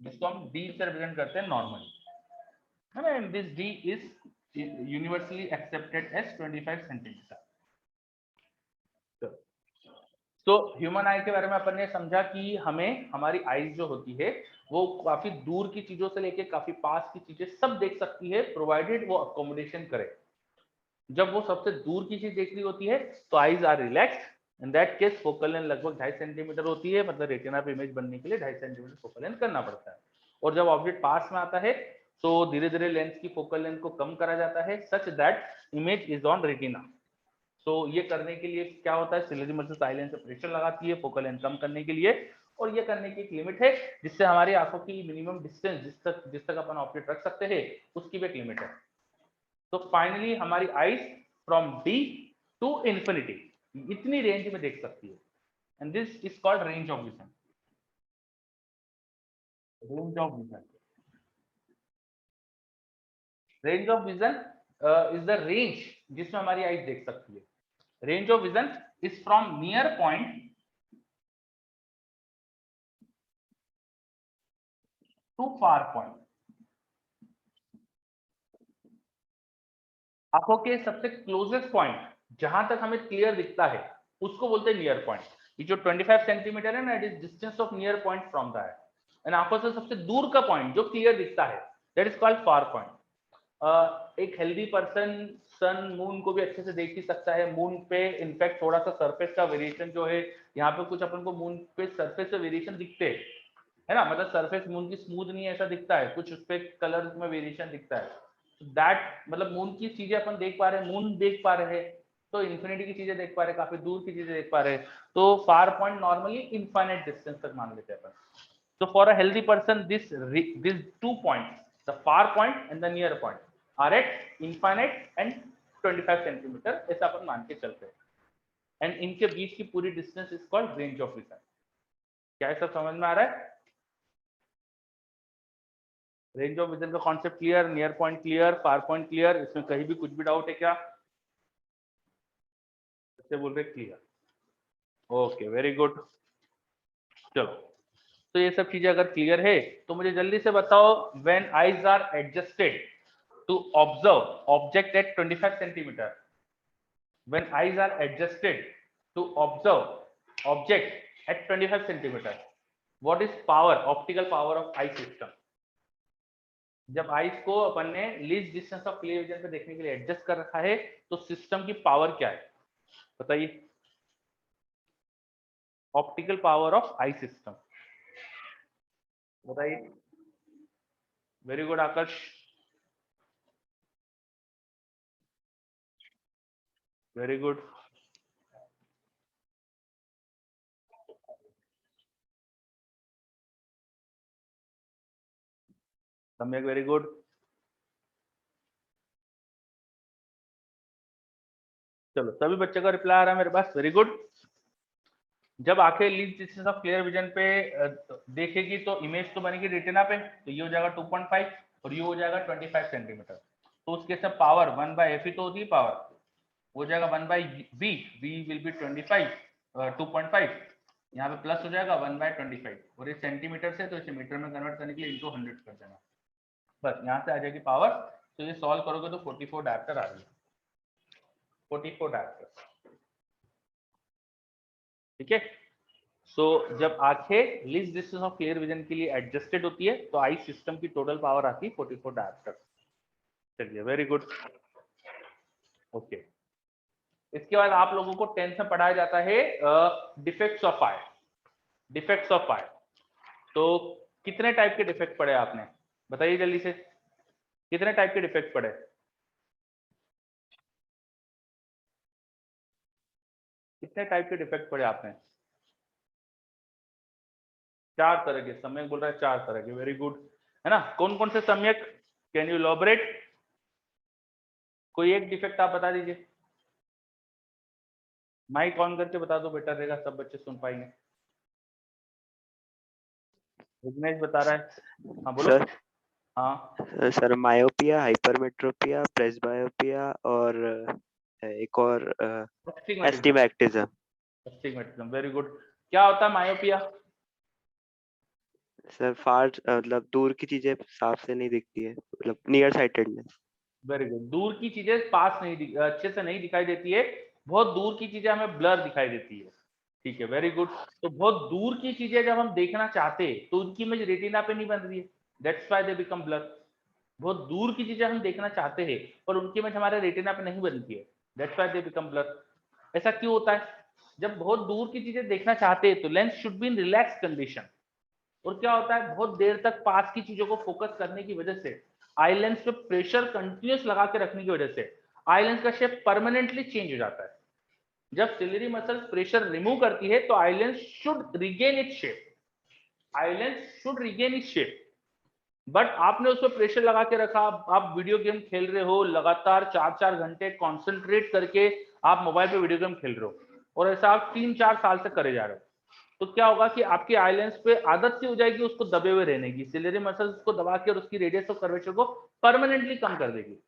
जिसको हम डी से रिप्रेजेंट करते हैं नॉर्मल, है ना. And this D is universally accepted as 25 centimetre. तो ह्यूमन आई के बारे में अपन ने समझा कि हमें हमारी आईज जो होती है वो काफी दूर की चीजों से लेके काफी पास की चीजें सब देख सकती है, प्रोवाइडेड वो अकोमोडेशन करे. जब वो सबसे दूर की चीज देख रही होती है तो eyes are relaxed. In that case focal length लगभग 2.5 सेंटीमीटर होती है. मतलब रेटिना पे इमेज बनने के लिए 2.5 सेंटीमीटर फोकल लेंथ करना पड़ता है. और जब ऑब्जेक्ट पास में आता है तो धीरे धीरे लेंस की फोकल लेंथ को कम करा जाता है, such that image is on retina. तो ये करने के लिए क्या होता है? सिलेरी मसल आई लेंस से प्रेशर लगाती है फोकल लेंथ कम करने के लिए. और ये करने की एक लिमिट है जिससे हमारी आंखों की मिनिमम डिस्टेंस जिस तक अपन ऑब्जेक्ट रख सकते हैं उसकी भी एक लिमिट है. तो फाइनली हमारी eyes from D to infinity इतनी रेंज में देख सकती है. And this is called range of vision. Range of vision, range of vision is the range जिसमें हमारी आईज देख सकती है. Range of vision is from near point to far point. आंखों के सबसे क्लोजेस्ट पॉइंट जहां तक हमें क्लियर दिखता है उसको बोलते हैं नियर पॉइंट. ये जो 25 सेंटीमीटर है ना, it is distance of near point from the I. And आंखों से सबसे दूर का पॉइंट जो क्लियर दिखता है, that is called far point. एक हेल्दी पर्सन सन मून को भी अच्छे से देख ही सकता है। मून पे इनफैक्ट थोड़ा सा सरफेस का वेरिएशन जो है, यहाँ पे कुछ अपन को मून पे सरफेस से वेरिएशन दिखते हैं, है ना, मतलब सरफेस मून की स्मूथ नहीं है ऐसा दिखता है, कुछ उस पे कलर में वेरिएशन दिखता है। दैट मतलब मून की चीजें अपन देख पा रहे हैं, मून देख पा रहे हैं, तो इन्फिनिटी की चीजें देख पा रहे हैं, काफी दूर की चीजें देख पा रहे हैं, तो far point normally infinite distance तक मान लेते हैं अपन। So for a healthy person, these 2 points, the far point and the near point, are at infinite and 25 centimeter, ऐसा अपन मान के चलते हैं। एंड इनके बीच की पूरी distance is called range of vision. क्या ये सब समझ में आ रहा है? रेंज ऑफ विजन का concept clear, near point clear, far point clear, इसमें कहीं भी कुछ भी डाउट है क्या? ऐसे बोल रहे क्लियर, ओके वेरी गुड। चलो, तो ये सब चीजें अगर क्लियर है तो मुझे जल्दी से बताओ, when eyes are adjusted to observe object at 25 centimetre, when eyes are adjusted to observe object at 25 centimetre, what is power, optical power of eye system? जब आईज को अपन ने least distance of clear vision पे देखने के लिए adjust कर रखा है, तो सिस्टम की पावर क्या है बताइए? Optical power of eye system बताइए। Very good आकर्ष, very good. सम्यक, वेरी गुड। चलो, सभी बच्चों का रिप्लाई आ रहा है मेरे पास, वेरी गुड। जब आंखें least distance of clear vision पे देखेगी तो इमेज तो बनेगी रेटिना पे, तो ये हो जाएगा 2.5 और ये हो जाएगा 25 सेंटीमीटर। तो उस केस में पावर 1/f ही तो होती है, पावर हो जाएगा 1/v, v विल बी 2.5, यहाँ पे प्लस हो जाएगा 1/25, और ये सेंटीमीटर से तो इसे मीटर में कन्वर्ट करने के लिए इंटू 100 कर देना, बस यहाँ से आ जाएगी पावर। तो ये सॉल्व करोगे तो 44 डायप्टर आ जाएगी, 44 डायप्टर, ठीक है। सो जब आंखें least distance of clear vision के लिए एडजस्टेड होती है तो आई सिस्टम की टोटल पावर आती है 44 डायप्टर। चलिए, वेरी गुड, ओके। इसके बाद आप लोगों को 10th में पढ़ाया जाता है defects of eye. Defects of eye, तो कितने टाइप के डिफेक्ट पढ़े आपने बताइए जल्दी से, कितने टाइप के डिफेक्ट पढ़े? कितने टाइप के डिफेक्ट पढ़े आपने? 4 तरह के, सम्यक बोल रहा है 4 तरह के, वेरी गुड, है ना। कौन कौन से सम्यक, कैन यू इलैबोरेट? कोई एक डिफेक्ट आप बता दीजिए, माइक ऑन करके बता दो, बेटर रहेगा, सब बच्चे सुन पाएंगे। विघ्नेश बता रहा है, हाँ बोलो। सर, हाँ सर मायोपिया, हाइपरमेट्रोपिया, प्रेसबायोपिया और एक और एस्टिमैक्टिज्म। Astigmatism, very good. क्या होता है मायोपिया? सर फार मतलब दूर की चीजें साफ से नहीं दिखती है, मतलब नियर साइटेडनेस। वेरी गुड, दूर की चीजें पास नहीं अच्छे से नहीं दिखाई देती है, बहुत दूर की चीजें हमें ब्लर दिखाई देती है, ठीक है, वेरी गुड। तो बहुत दूर की चीजें जब हम देखना चाहते हैं तो उनकी इमेज रेटिना पे नहीं बन रही है, that's why they become blur. बहुत दूर की चीजें हम देखना चाहते हैं और उनकी इमेज हमारे रेटिना पे नहीं बनती है, that's why they become blur. ऐसा क्यों होता है? जब बहुत दूर की चीजें देखना चाहते हैं तो lens should be in relax condition, और क्या होता है, बहुत देर तक पास की चीजों को फोकस करने की वजह से, आई लेंस पे प्रेशर कंटिन्यूस लगा के रखने की वजह से आई लेंस का शेप परमानेंटली चेंज हो जाता है। जब सिलियरी मसल्स प्रेशर रिमूव करती है तो eye lens should regain its shape, eye lens should regain its shape, but आपने उस पर प्रेशर लगा के रखा, आप वीडियो गेम खेल रहे हो लगातार 4-4 घंटे कॉन्सेंट्रेट करके आप मोबाइल पे वीडियो गेम खेल रहे हो, और ऐसा आप 3-4 साल से करे जा रहे हो, तो क्या होगा कि आपकी आई लेंस पे आदत सी हो जाएगी उसको दबे हुए रहने की, सिलेरी मसल्स को दबा के और उसकी रेडियस ऑफ कर्वेचर को परमानेंटली कम कर देगी।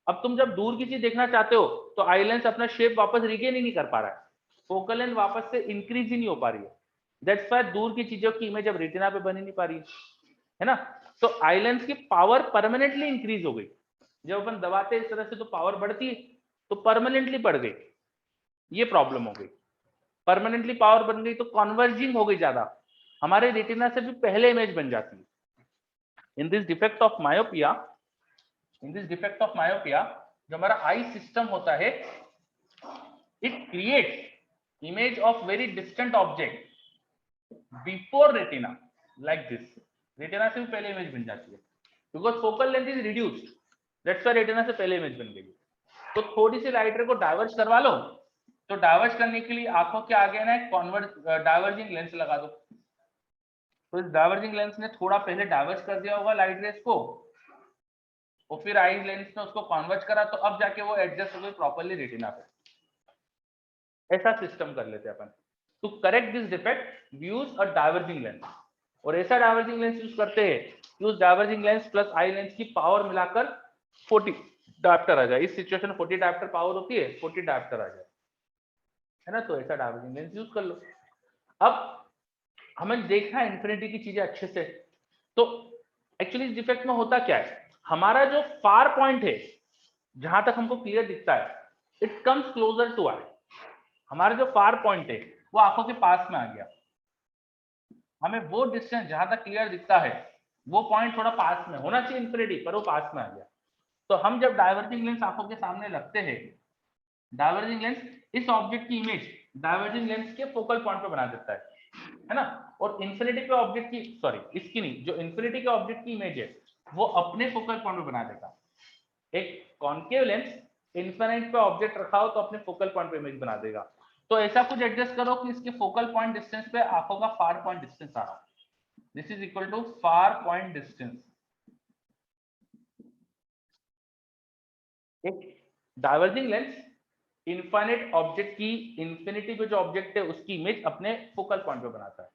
अब तुम जब दूर की चीज देखना चाहते हो तो आई लेंस अपना शेप वापस रिगेन ही नहीं कर पा रहा है, फोकल लेंथ वापस से इंक्रीज ही नहीं हो पा रही है, दैट्स व्हाई दूर की चीजों की इमेज अब रेटिना पे बन ही नहीं पा रही है ना। तो आई लेंस की पावर परमानेंटली इंक्रीज हो गई, जब अपन दबाते इस तरह से तो पावर बढ़ती है, तो परमानेंटली बढ़ गई, ये प्रॉब्लम हो गई। परमानेंटली पावर बन गई तो कन्वर्जिंग हो गई ज्यादा, हमारे रेटिना से भी पहले इमेज बन जाती है। In this defect of myopia in this defect of myopia जो हमारा आई सिस्टम होता है, it creates image of very distant object before retina, like this. Retina से भी पहले इमेज बन जाती है because focal length is reduced, that's why retina से पहले इमेज बन गई। तो थोड़ी सी लाइट रे को डाइवर्ज करवा लो, तो डाइवर्ज करने के लिए आंखों के आगे ना एक डाइवर्जिंग लेंस लगा दो। तो इस डाइवर्जिंग लेंस ने थोड़ा पहले डाइवर्ज कर दिया होगा लाइट रेस को, और फिर आई लेंस ने उसको कन्वर्ज करा, तो अब जाके वो एडजस्ट हो गई प्रॉपर्ली रेटिना पे। ऐसा सिस्टम कर लेते हैं अपन। To correct this defect we use a diverging lens, और ऐसा डाइवर्जिंग लेंस यूज करते हैं कि उस diverging lens plus eye lens की पावर मिलाकर 40 डायप्टर आ जाए। इस सिचुएशन में 40 डायप्टर पावर होती है, 40 डायप्टर आ जाए, है ना। तो ऐसा डाइवर्जिंग लेंस यूज कर लो। अब हमें देखना है इन्फिनिटी की चीजें अच्छे से। तो एक्चुअली इस डिफेक्ट में होता क्या है, हमारा जो फार पॉइंट है जहां तक हमको क्लियर दिखता है, इट कम्स क्लोजर टू आई। हमारा जो फार पॉइंट है वो आंखों के पास में आ गया। हमें वो डिस्टेंस जहां तक क्लियर दिखता है वो पॉइंट थोड़ा पास में होना चाहिए इन्फिनिटी, पर वो पास में आ गया। तो हम जब डाइवर्जिंग लेंस आंखों के सामने रखते हैं, डाइवर्जिंग लेंस इस ऑब्जेक्ट की इमेज डाइवर्जिंग लेंस के फोकल पॉइंट पे बना देता है ना। और इन्फिनिटी के ऑब्जेक्ट की, सॉरी इसकी नहीं, जो इन्फिनिटी के ऑब्जेक्ट की इमेज है वो अपने फोकल पॉइंट पे बना देगा। एक कॉन्केव लेंस इन्फिनिट पे ऑब्जेक्ट रखा हो तो अपने फोकल पॉइंट पे इमेज बना देगा। तो ऐसा कुछ एडजस्ट करो कि इसके फोकल पॉइंट डिस्टेंस पे आंखों का फार पॉइंट डिस्टेंस आ रहा हो। This is equal to far point distance. एक डाइवर्जिंग लेंस इनफाइनाइट ऑब्जेक्ट की, इन्फिनिटी पे जो ऑब्जेक्ट है उसकी इमेज अपने फोकल पॉइंट पे बनाता है।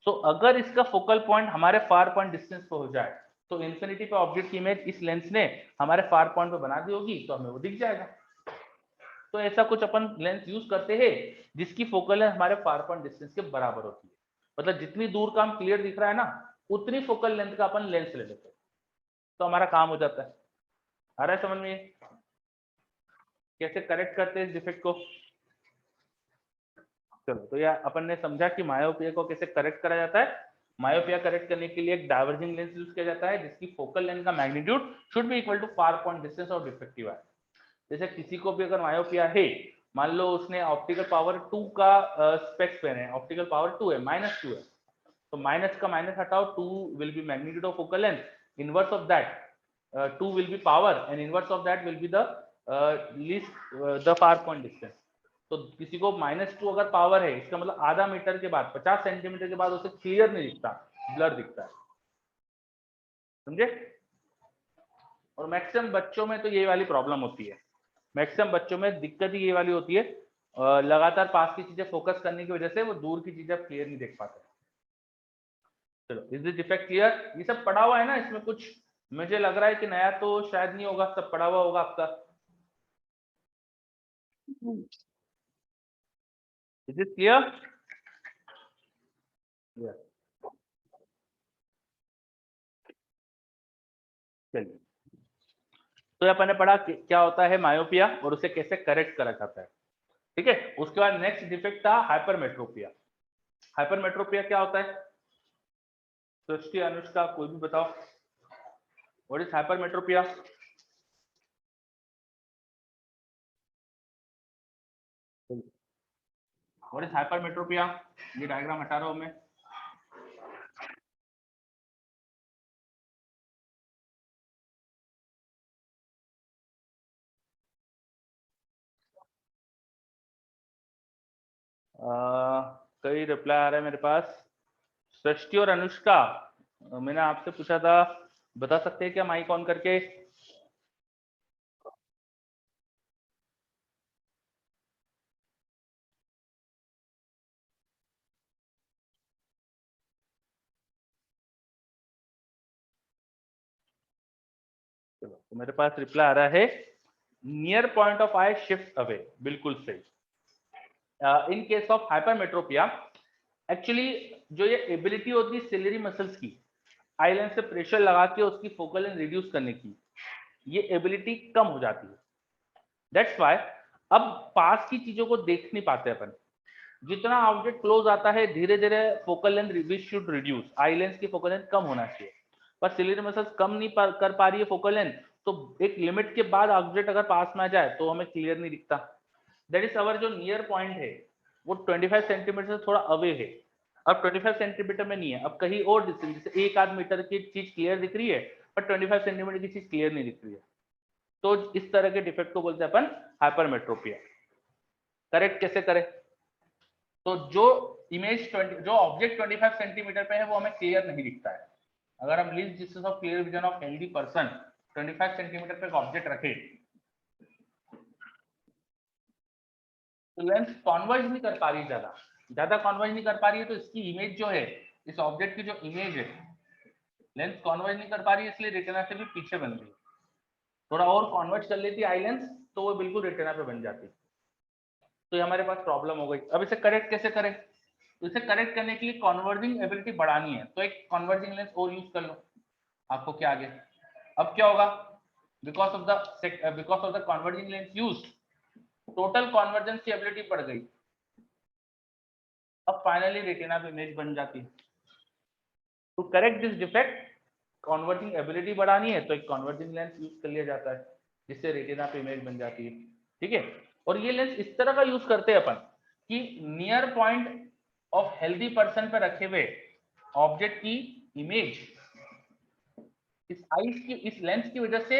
सो अगर इसका फोकल पॉइंट हमारे फार पॉइंट डिस्टेंस पे हो जाए तो इन्फिनिटी पे ऑब्जेक्ट की इमेज इस लेंस ने हमारे फार पॉइंट पे बना दी होगी, तो हमें वो दिख जाएगा। तो ऐसा कुछ अपन लेंस यूज करते हैं जिसकी फोकल लेंथ हमारे फार पॉइंट डिस्टेंस के बराबर होती है। मतलब जितनी दूर का हम क्लियर दिख रहा है ना, उतनी फोकल लेंथ का अपन लेंस ले लेते हैं, तो हमारा काम हो जाता है। आ रहा है समझ में कैसे करेक्ट करते हैं इस डिफेक्ट को? चलो, तो यार अपन ने समझा कि मायोपिया को कैसे करेक्ट करा जाता है। मायोपिया करेक्ट करने के लिए एक डाइवर्जिंग लेंस यूज किया जाता है जिसकी फोकल लेंथ का magnitude should be equal to far point distance of defective eye. जैसे किसी को भी अगर मायोपिया है, मान लो उसने ऑप्टिकल पावर 2 का स्पेक्स पहने हैं, ऑप्टिकल पावर 2 है, -2 है, तो माइनस का माइनस हटाओ, 2 will be magnitude of focal length, inverse of that 2 will be power, and inverse of that will be the least the far point distance. तो किसी को -2 अगर पावर है, इसका मतलब आधा मीटर के बाद 50 सेंटीमीटर के बाद उसे क्लियर नहीं दिखता, ब्लर दिखता है, समझे। और मैक्सिमम बच्चों में तो ये वाली प्रॉब्लम होती है। मैक्सिमम बच्चों में दिक्कत ही ये वाली होती है, लगातार पास की चीजें फोकस करने की वजह से वो दूर की चीजें क्लियर नहीं देख पाते। चलो, इज दिस डिफेक्ट क्लियर? ये सब पढ़ा हुआ है ना, इसमें कुछ मुझे लग रहा है कि नया तो शायद नहीं होगा, सब पढ़ा हुआ होगा आपका। Is it clear? चलिए, तो अपन ने पढ़ा क्या होता है मायोपिया और उसे कैसे करेक्ट करा जाता है, ठीक है। उसके बाद नेक्स्ट डिफेक्ट था हाइपरमेट्रोपिया। हाइपरमेट्रोपिया क्या होता है? सृष्टि, अनुष्का, कोई भी बताओ, what is hypermetropia? What is hypermetropia? ये डायग्राम हटा रहा हूं मैं। कई रिप्लाई आ रहा है मेरे पास। सृष्टि और अनुष्का, मैंने आपसे पूछा था, बता सकते हैं क्या माइक ऑन करके? चलो, तो मेरे पास रिप्लाई आ रहा है, near point of I shift away, बिल्कुल सही। इन केस ऑफ हाइपरमेट्रोपिया, एक्चुअली जो ये एबिलिटी होती है सिलियरी मसल्स की, आई लेंस से प्रेशर लगा के उसकी फोकल लेंथ रिड्यूस करने की, ये एबिलिटी कम हो जाती है। दैट्स व्हाई अब पास की चीजों को देख नहीं पाते अपन। जितना ऑब्जेक्ट क्लोज आता है धीरे धीरे focal length we should reduce, eye lens की फोकल लेंथ कम होना चाहिए, पर सिलियरी मसल्स कम नहीं कर पा रही है फोकल लेंथ, तो एक लिमिट के बाद ऑब्जेक्ट अगर पास में आ जाए तो हमें क्लियर नहीं दिखता। दैट इज अवर जो नियर पॉइंट है वो 25 सेंटीमीटर से थोड़ा अवे है, अब 25 सेंटीमीटर में नहीं है, अब कहीं और डिस्टेंस जैसे 1 आध मीटर की चीज क्लियर दिख रही है पर 25 सेंटीमीटर की चीज क्लियर नहीं दिख रही है, तो इस तरह के डिफेक्ट को बोलते हैं अपन हाइपरमेट्रोपिया। करेक्ट कैसे करें? तो जो इमेज जो ऑब्जेक्ट 25 सेंटीमीटर पे है वो हमें क्लियर नहीं दिखता है। अगर हम least distance of clear vision of healthy person 25 centimetre पे एक ऑब्जेक्ट रखे तो लेंस कॉन्वर्ज नहीं कर पा रही, ज्यादा कॉन्वर्ज नहीं कर पा रही है, तो इसकी इमेज जो है, इस ऑब्जेक्ट की जो इमेज है लेंस कॉन्वर्ज नहीं कर पा रही है, इसलिए रेटिना से भी पीछे बन गई। थोड़ा और कॉन्वर्ज कर लेती आई लेंस तो वो बिल्कुल रेटिना पे बन जाती, तो ये हमारे पास प्रॉब्लम हो गई। अब इसे करेक्ट कैसे करें? तो इसे करेक्ट करने के लिए कॉन्वर्जिंग एबिलिटी बढ़ानी है, तो एक कॉन्वर्जिंग लेंस और यूज कर लो। आपको क्या आगे अब क्या होगा? Because of the converging lens use total convergence की एबिलिटी बढ़ गई, अब फाइनली रेटिना पे इमेज बन जाती है। To correct this defect converging ability बढ़ानी है तो एक कॉन्वर्जिंग लेंस यूज कर लिया जाता है जिससे रेटिना पे इमेज बन जाती है। ठीक है, और ये लेंस इस तरह का यूज करते हैं अपन कि near point of healthy person पे रखे हुए ऑब्जेक्ट की इमेज इस आईज की, इस लेंस की वजह से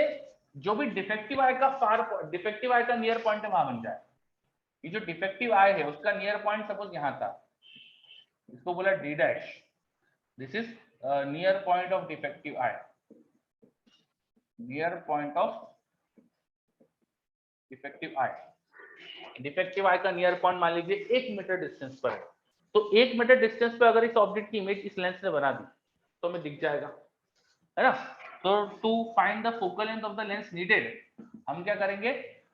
जो भी डिफेक्टिव आई का नियर पॉइंट है वहां बन जाए। ये जो डिफेक्टिव आई है उसका नियर पॉइंट सपोज यहां था, इसको बोला D dash, this is near point of defective eye, near point of defective eye. Defective eye का नियर पॉइंट मान लीजिए 1 मीटर डिस्टेंस पर है, तो 1 मीटर डिस्टेंस पे अगर इस ऑब्जेक्ट की इमेज इस लेंस ने बना दी तो हमें दिख जाएगा, है ना। तो to find the focal length of the lens needed हम क्या करेंगे,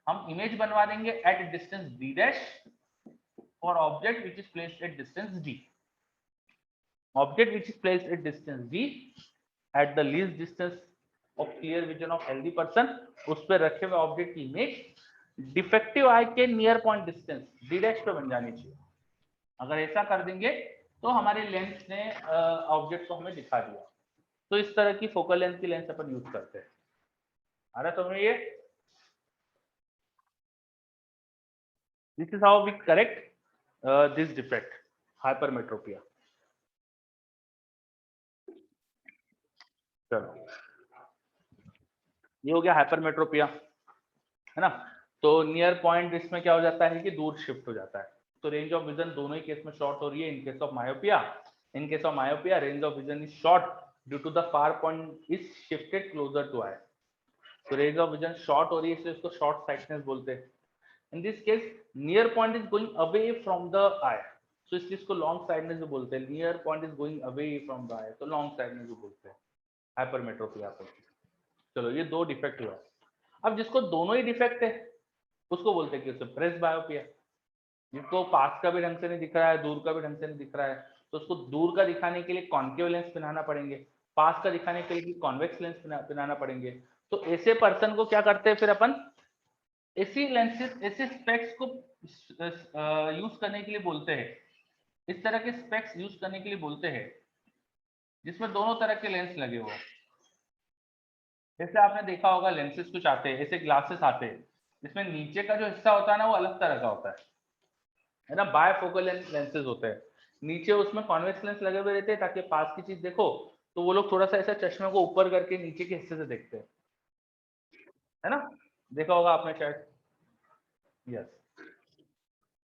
हम इमेज बनवा देंगे at distance D dash for object which is placed at distance D, object which is placed at distance D at the least distance of clear vision of healthy person, उस पर रखे हुए ऑब्जेक्ट की image defective आई के near point distance D dash पे बन जानी चाहिए। अगर ऐसा कर देंगे तो हमारे लेंस ने ऑब्जेक्ट को हमें दिखा दिया। तो इस तरह की फोकल लेंथ की लेंस अपन यूज करते हैं। आ रहा तुम्हें ये? This is how we correct this defect hypermetropia. चलो ये हो गया हाइपरमेट्रोपिया, है ना। तो नियर पॉइंट इसमें क्या हो जाता है कि दूर शिफ्ट हो जाता है, तो रेंज ऑफ विजन दोनों ही केस में शॉर्ट हो रही है। In case of myopia, range of vision is short due to the far point is shifted closer to eye. तो रेंज ऑफ विजन शॉर्ट हो रही है इसलिए इसको शॉर्ट साइटनेस बोलते हैं। In this case near point is going away from the eye, तो इस चीज को लॉन्ग साइडनेस भी बोलते हैं। Near point is going away from the eye तो लॉन्ग साइडनेस भी बोलते हैं हाइपरमेट्रोपिया को। चलो ये दो डिफेक्ट हुआ। अब जिसको दोनों ही डिफेक्ट है उसको बोलते हैं कि उसे प्रेस बायोपिया, जिसको पास का भी ढंग से नहीं दिख रहा है, दूर का भी ढंग से नहीं दिख रहा है, तो उसको दूर का दिखाने के लिए कॉन्केव लेंस पहनाना पड़ेंगे, पास का दिखाने के लिए कॉन्वेक्स लेंस पहनाना पड़ेंगे। तो ऐसे पर्सन को क्या करते हैं फिर अपन, ऐसी लेंसेज ऐसे स्पेक्स को यूज करने के लिए बोलते हैं, इस तरह के स्पेक्स यूज करने के लिए बोलते हैं जिसमें दोनों तरह के लेंस लगे हुए। जैसे आपने देखा होगा लेंसेज कुछ आते हैं, ऐसे ग्लासेस आते हैं जिसमें नीचे का जो हिस्सा होता है ना वो अलग तरह का होता है ना। बायफोकल लेंसेज होते हैं, नीचे उसमें कॉन्वेक्स लेंस लगे हुए रहते हैं ताकि पास की चीज देखो तो वो लोग थोड़ा सा ऐसा चश्मे को ऊपर करके नीचे के हिस्से से देखते हैं, है ना। देखा होगा आपने शायद, यस।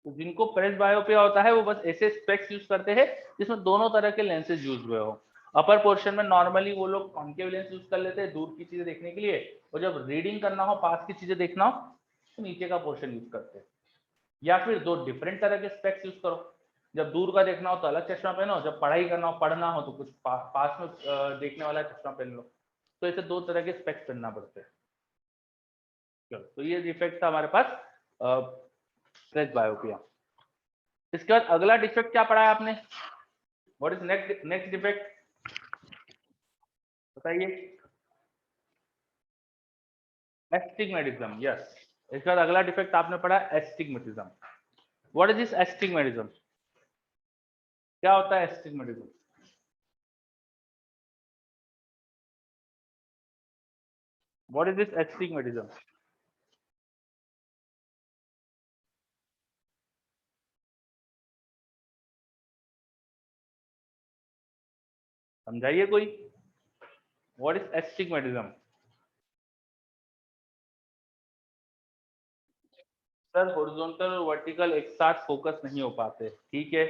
तो जिनको प्रेस बायोपिया होता है वो बस ऐसे स्पेक्स यूज करते हैं जिसमें दोनों तरह के लेंसेज यूज हुए हो। अपर पोर्शन में नॉर्मली वो लोग कॉन्केव लेंस यूज कर लेते हैं दूर की चीजें देखने के लिए, और जब रीडिंग करना हो, पास की चीजें देखना हो तो नीचे का पोर्शन यूज करते हैं। या फिर दो डिफरेंट तरह के स्पेक्स यूज करो, जब दूर का देखना हो तो अलग चश्मा पहनो, जब पढ़ाई करना हो, पढ़ना हो तो कुछ पास में देखने वाला चश्मा पहन लो। तो ऐसे दो तरह के स्पेक्स पहनना पड़ते हैं। चलो तो ये डिफेक्ट था हमारे पास प्रेस बायोपिया। इसके बाद अगला डिफेक्ट क्या पढ़ा है आपने, व्हाट इज नेक्स्ट डिफेक्ट बताइए। Astigmatism, yes. इसके बाद अगला डिफेक्ट आपने पढ़ा astigmatism. What is this astigmatism, क्या होता है astigmatism? What is this astigmatism? समझाइए कोई. What is astigmatism? Sir horizontal और वर्टिकल एक साथ फोकस नहीं हो पाते. ठीक है.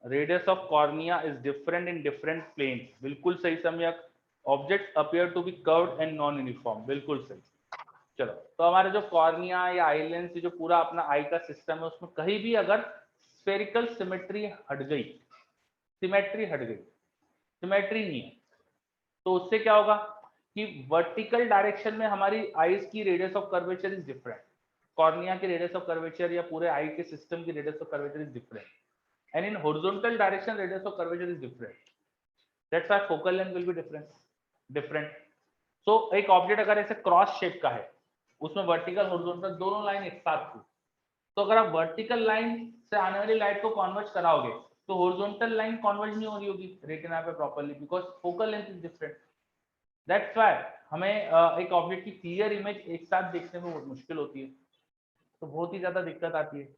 Radius of cornea is different in different planes. बिल्कुल सही Samyak. Objects appear to be curved and non uniform. बिल्कुल सही. चलो, तो हमारे जो कॉर्निया या आई लेंस, जो पूरा अपना आई का सिस्टम है, उसमें कहीं भी अगर स्फेरिकल सिमेट्री हट गई, सिमेट्री नहीं है, तो उससे क्या होगा कि वर्टिकल डायरेक्शन में हमारी आईज की radius of curvature is different. Cornea की रेडियस ऑफ कर्वेचर या पूरे आई के सिस्टम की radius of curvature is different. And in horizontal direction radius of curvature is different. That's why focal length will be different. So एक object अगर ऐसे cross shape का है, उसमें वर्टिकल हॉरिजॉन्टल दोनों लाइन एक साथ थी, तो अगर आप वर्टिकल लाइन से आने वाली लाइट को कन्वर्ज कराओगे तो हॉरिजॉन्टल लाइन कन्वर्ज नहीं हो रही होगी रेटिना पे properly, because focal length is different. That's why हमें एक ऑब्जेक्ट की क्लियर इमेज एक साथ देखने में बहुत मुश्किल होती है, तो बहुत ही ज्यादा दिक्कत आती है.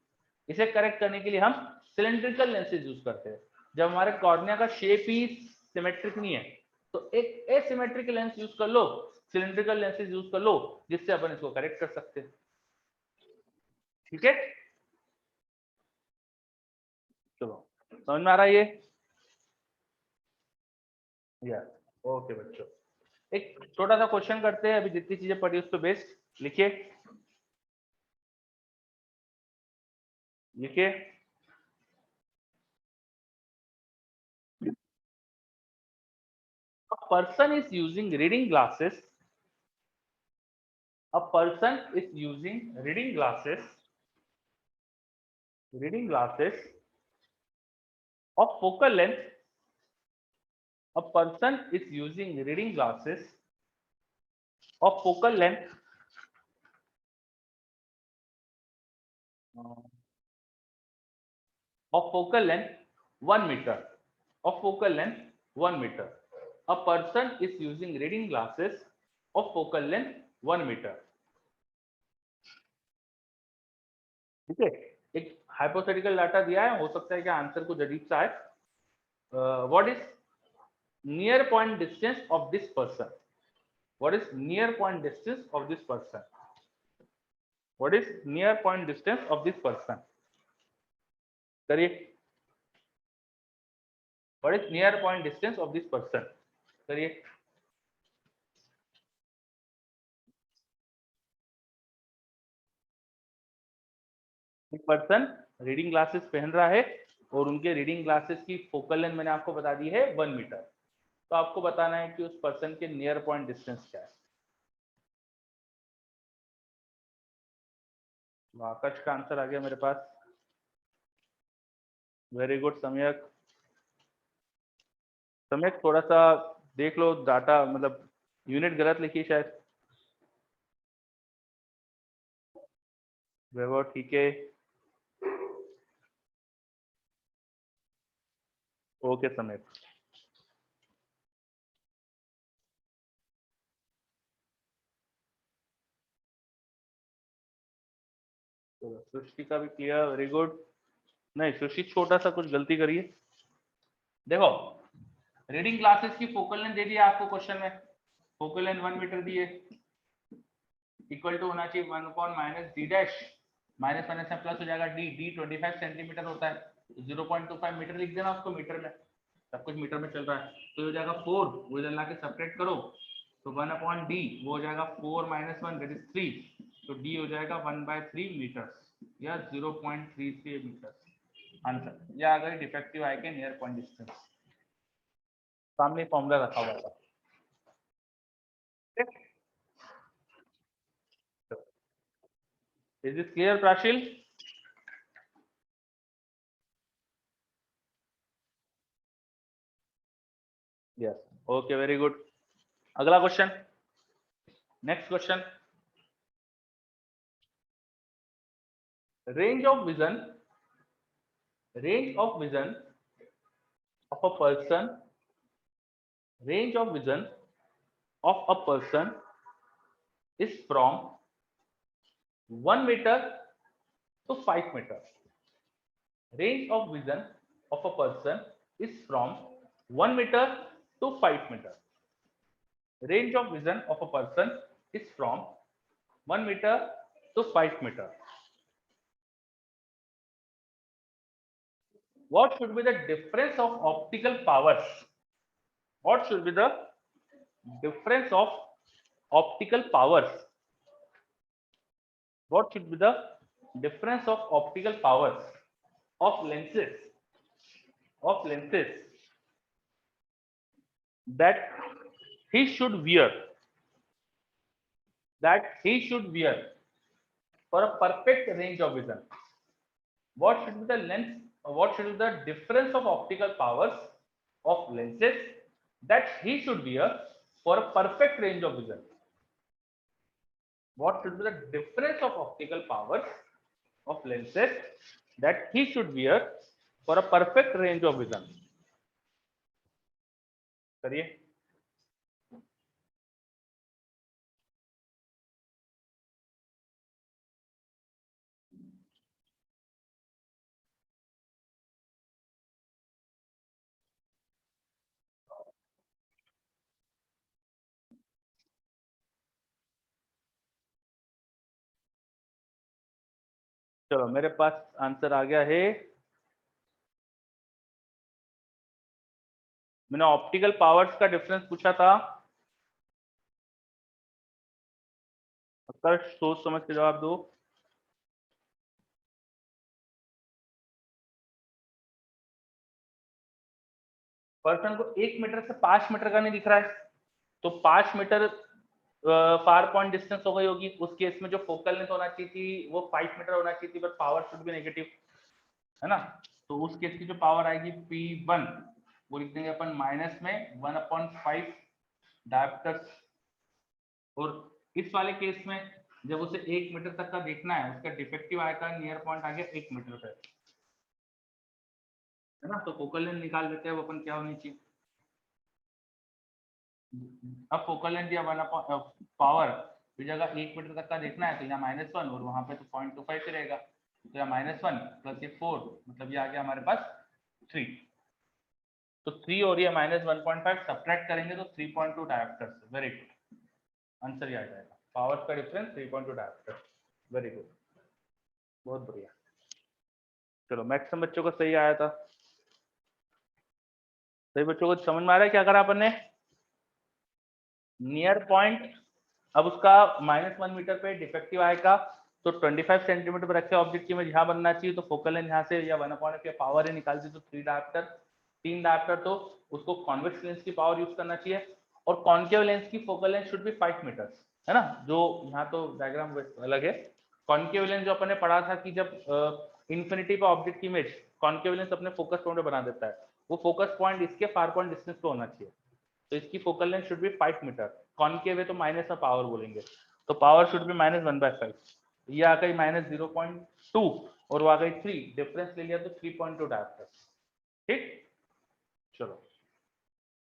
इसे करेक्ट करने के लिए हम सिलेंड्रिकल लेंसेज यूज करते हैं. जब हमारे कॉर्निया का शेप ही सिमेट्रिक नहीं है, तो एक एसिमेट्रिक लेंस यूज कर लो, सिलेंड्रिकल लेंसेज यूज कर लो, जिससे अपन इसको करेक्ट कर सकते हैं. ठीक है. चलो, समझ में आ रहा है ये? यस. ओके बच्चों, एक छोटा सा क्वेश्चन करते हैं. अभी जितनी चीजें पढ़ी उस पर बेस्ड लिखिए. A person is using reading glasses. A person is using reading glasses of focal length. A person is using reading glasses of focal length of focal length 1 meter. Of focal length 1 meter. A person is using reading glasses of focal length 1 meter. ठीक है. एक hypothetical data दिया है, हो सकता है कि answer कुछ अजीब सा है. What is near point distance of this person? What is near point distance of this person? What is near point distance of this person? करिए. What is near point distance of this person? करिए. एक person reading glasses पहन रहा है और उनके reading glasses की focal length मैंने आपको बता दी है 1 मीटर. तो आपको बताना है कि उस पर्सन के नियर पॉइंट डिस्टेंस क्या है. आकाश का आंसर आ गया मेरे पास. वेरी गुड सम्यक. सम्यक थोड़ा सा देख लो डाटा, मतलब यूनिट गलत लिखी शायद. वैभव ठीक है. ओके सम्यक. सृष्टि का भी क्लियर. Very good. नहीं, सृष्टि छोटा सा कुछ गलती करिए. देखो, रीडिंग ग्लासेस की फोकल लेंथ दे दिया आपको क्वेश्चन में. फोकल लेंथ 1 मीटर दी है, इक्वल टू होना चाहिए 1 upon minus D dash. Minus minus में प्लस हो जाएगा. डी 25 सेंटीमीटर होता है, 0.25 मीटर लिख देना उसको मीटर में. सब कुछ मीटर में चल रहा है, तो हो जाएगा 4. वो इधर लाके सब्ट्रैक्ट करो, तो 1 अपॉन डी वो हो जाएगा 4 माइनस 1 दैट इज 3. तो डी हो जाएगा 1/3 मीटर या 0.33 मीटर. आंसर या अगर डिफेक्टिव आई के नियर पॉइंट डिस्टेंस. सामने फॉर्मूला रखा हुआ था. Is this clear, Prashil? Yes. Okay, very good. अगला question. Next question. Range of vision of a person. Range of vision of a person is from 1 meter to 5 meter. Range of vision of a person is from 1 meter to 5 meter. Range of vision of a person is from 1 meter to 5 meter. What should be the difference of optical powers? What should be the difference of optical powers? What should be the difference of optical powers of lenses that he should wear for a perfect range of vision? What should be the lens? What should be the difference of optical powers of lenses that he should wear for a perfect range of vision? What should be the difference of optical powers of lenses that he should wear for a perfect range of vision? करिए. चलो मेरे पास answer आ गया है. मैंने optical powers का difference पूछा था. उत्तर सोच समझ के जवाब दो. पर्सन को 1 मीटर से 5 मीटर का नहीं दिख रहा है, तो 5 मीटर फार पॉइंट डिस्टेंस हो गई होगी. उस केस में जो फोकल लेंथ होना चाहिए थी वो 5 मीटर होना चाहिए थी, but power should be negative, है ना. तो उस केस की जो पावर आएगी P1 वो लिख देंगे अपन माइनस में 1/5 डायोप्टर्स. और इस वाले केस में जब उसे 1 मीटर तक का देखना है, उसका डिफेक्टिव आएगा नियर पॉइंट आ गया 1 मीटर पे, है ना. तो फोकल लेंथ निकाल लेते हैं वो अपन क्या होनी चाहिए. अब फोकल लेंथ या पावर की जगह 1 मीटर तक का देखना है, तो यहाँ -1 और वहां पे तो 0.25 ही रहेगा. तो यहाँ -1 प्लस ये 4 मतलब ये आ गया हमारे पास 3. तो 3 और ये -1.5 सब्ट्रैक्ट करेंगे तो 3.2 डायोप्टर्स. वेरी गुड, आंसर ये आ जाएगा. पावर का डिफरेंस 3.2 डायोप्टर. वेरी गुड, बहुत बढ़िया. चलो मैक्सिमम बच्चों को सही आया था. सही बच्चों को समझ में आ रहा है क्या करा अपन ने. नियर पॉइंट अब उसका -1 मीटर पे डिफेक्टिव आएगा, तो 25 सेंटीमीटर पर रखे ऑब्जेक्ट की इमेज यहाँ बनना चाहिए. तो फोकल लेंथ यहाँ से या 1/f पावर ही निकाल दी, तो 3 डायोप्टर. तो उसको कॉन्वेक्स लेंस की पावर यूज करना चाहिए. और कॉन्केव लेंस की focal length should be 5 metre, है ना. जो यहाँ तो डायग्राम अलग है. कॉन्केव लेंस जो अपन ने पढ़ा था कि जब इन्फिनिटी पे ऑब्जेक्ट की इमेज कॉन्केव लेंस अपने फोकस पॉइंट बना देता है, वो फोकस पॉइंट इसके फार पॉइंट डिस्टेंस पे होना चाहिए. तो इसकी focal length should be 5 metre. Concave है तो माइनस में पावर बोलेंगे, तो पावर शुड बी -1/5. ये आ गई -0.2 और वो आ गई 3. डिफरेंस ले लिया तो 3.2 डायोप्टर. ठीक. चलो